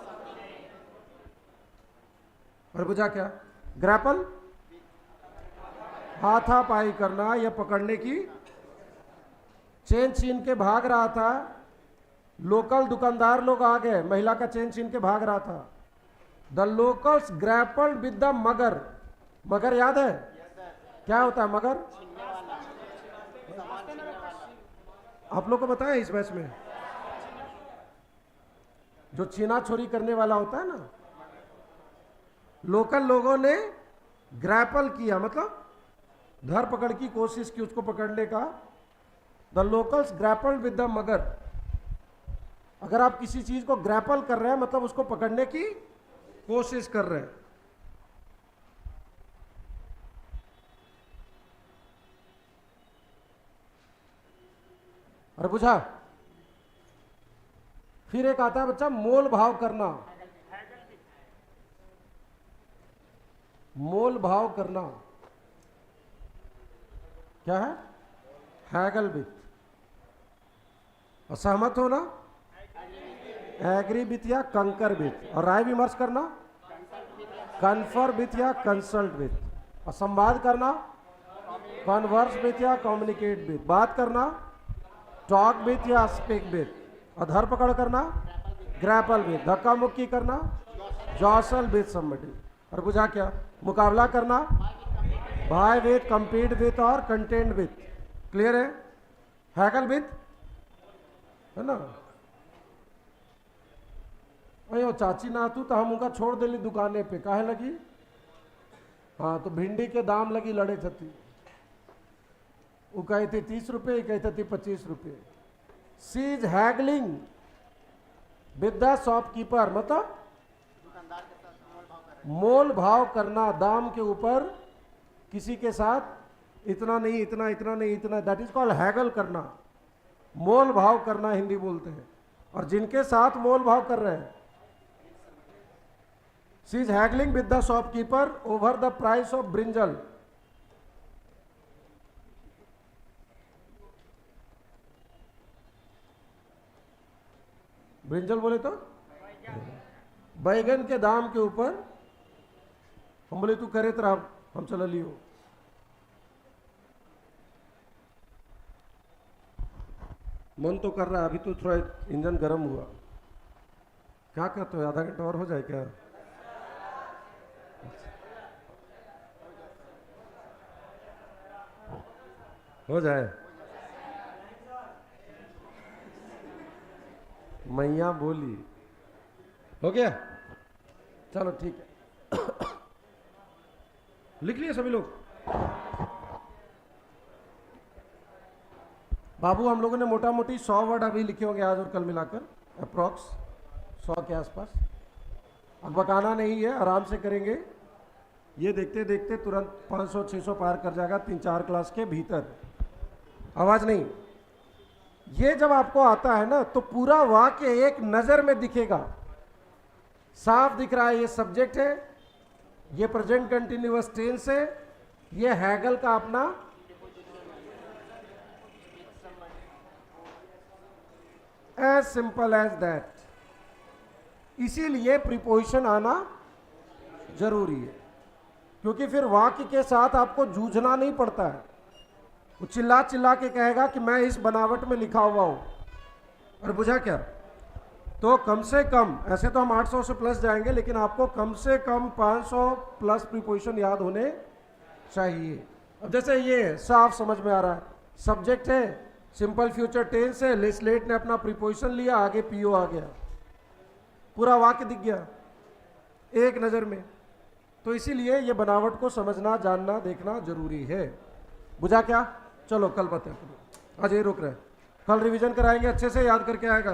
और बुझा क्या? ग्रैपल हाथापाई करना या पकड़ने की। चेन छीन के भाग रहा था, लोकल दुकानदार लोग आ गए, महिला का चेन छीन के भाग रहा था। The locals grappled with the मगर। मगर याद है क्या होता है मगर? आप लोग को बताया इस बैच में? जो छीना छोरी करने वाला होता है ना, लोकल लोगों ने ग्रैपल किया, मतलब धर पकड़ की कोशिश की उसको पकड़ने का। The locals grappled with the मगर। अगर आप किसी चीज को ग्रैपल कर रहे हैं मतलब उसको पकड़ने की कोशिश कर रहे हैं। अरे बुझा? फिर एक आता है बच्चा मोल भाव करना। मोल भाव करना क्या है? Hegel with. असहमत होना एग्री विथ या कंकर विथ। और राय विमर्श करना कन्फर विथ या कंसल्ट विथ। और संवाद करना कन्वर्स विथ या कम्युनिकेट विथ। बात करना टॉक विथ या स्पीक विथ। और धर पकड़ करना ग्रैपल विथ। धक्का मुक्की करना जॉसल विथ समबडी। और बुझा क्या? मुकाबला करना भाई विथ, कंपीट विथ और कंटेंट विथ। क्लियर है? हैगल विथ है ना? अयो चाची ना तू तो हम उनका छोड़ दिली दुकाने पे काहे लगी? हाँ तो भिंडी के दाम लगी लड़े थी। वो कही थी 30 रुपये, कहते थी 25 रुपये। She is haggling with the shopkeeper, मतलब मोल भाव करना दाम के ऊपर किसी के साथ इतना नहीं इतना, इतना नहीं इतना, दैट इज कॉल्ड हैगल करना। मोल भाव करना हिंदी बोलते हैं। और जिनके साथ मोल भाव कर रहे हैं, she is haggling with the shopkeeper over the price of brinjal. Brinjal बोले तो बैगन के दाम के ऊपर। हम बोले तू करे तो हम चल लियो। मन तो कर रहा है, अभी तो थोड़ा इंजन गर्म हुआ। क्या कहते हो, आधा घंटा और हो जाए क्या? हो जाए? मैया बोली हो गया? चलो ठीक है। लिख लिए सभी लोग? बाबू हम लोगों ने मोटा मोटी 100 वर्ड अभी लिखे होंगे आज और कल मिलाकर, अप्रॉक्स 100 के आसपास। अब बकाना नहीं है, आराम से करेंगे। ये देखते देखते तुरंत 500-600 पार कर जाएगा 3-4 क्लास के भीतर। आवाज नहीं। ये जब आपको आता है ना तो पूरा वाक्य एक नजर में दिखेगा, साफ दिख रहा है। ये सब्जेक्ट है, ये प्रेजेंट कंटिन्यूअस टेंस है, ये हैगल का अपना एज सिंपल एज दैट। इसीलिए प्रीपोजिशन आना जरूरी है, क्योंकि फिर वाक्य के साथ आपको जूझना नहीं पड़ता है। वो चिल्ला चिल्ला के कहेगा कि मैं इस बनावट में लिखा हुआ हूं। और बुझा क्या? तो कम से कम, ऐसे तो हम 800 से प्लस जाएंगे, लेकिन आपको कम से कम 500 प्लस प्रीपोजिशन याद होने चाहिए। अब जैसे ये साफ समझ में आ रहा है, सब्जेक्ट है, सिंपल फ्यूचर टेंस है, लेस्लेट ने अपना प्रीपोजिशन लिया, आगे पीओ आ गया, पूरा वाक्य दिख गया एक नज़र में। तो इसीलिए ये बनावट को समझना, जानना, देखना जरूरी है। बुझा क्या? चलो कल बताए, आज ये रुक रहे, कल रिवीजन कराएंगे, अच्छे से याद करके आएगा।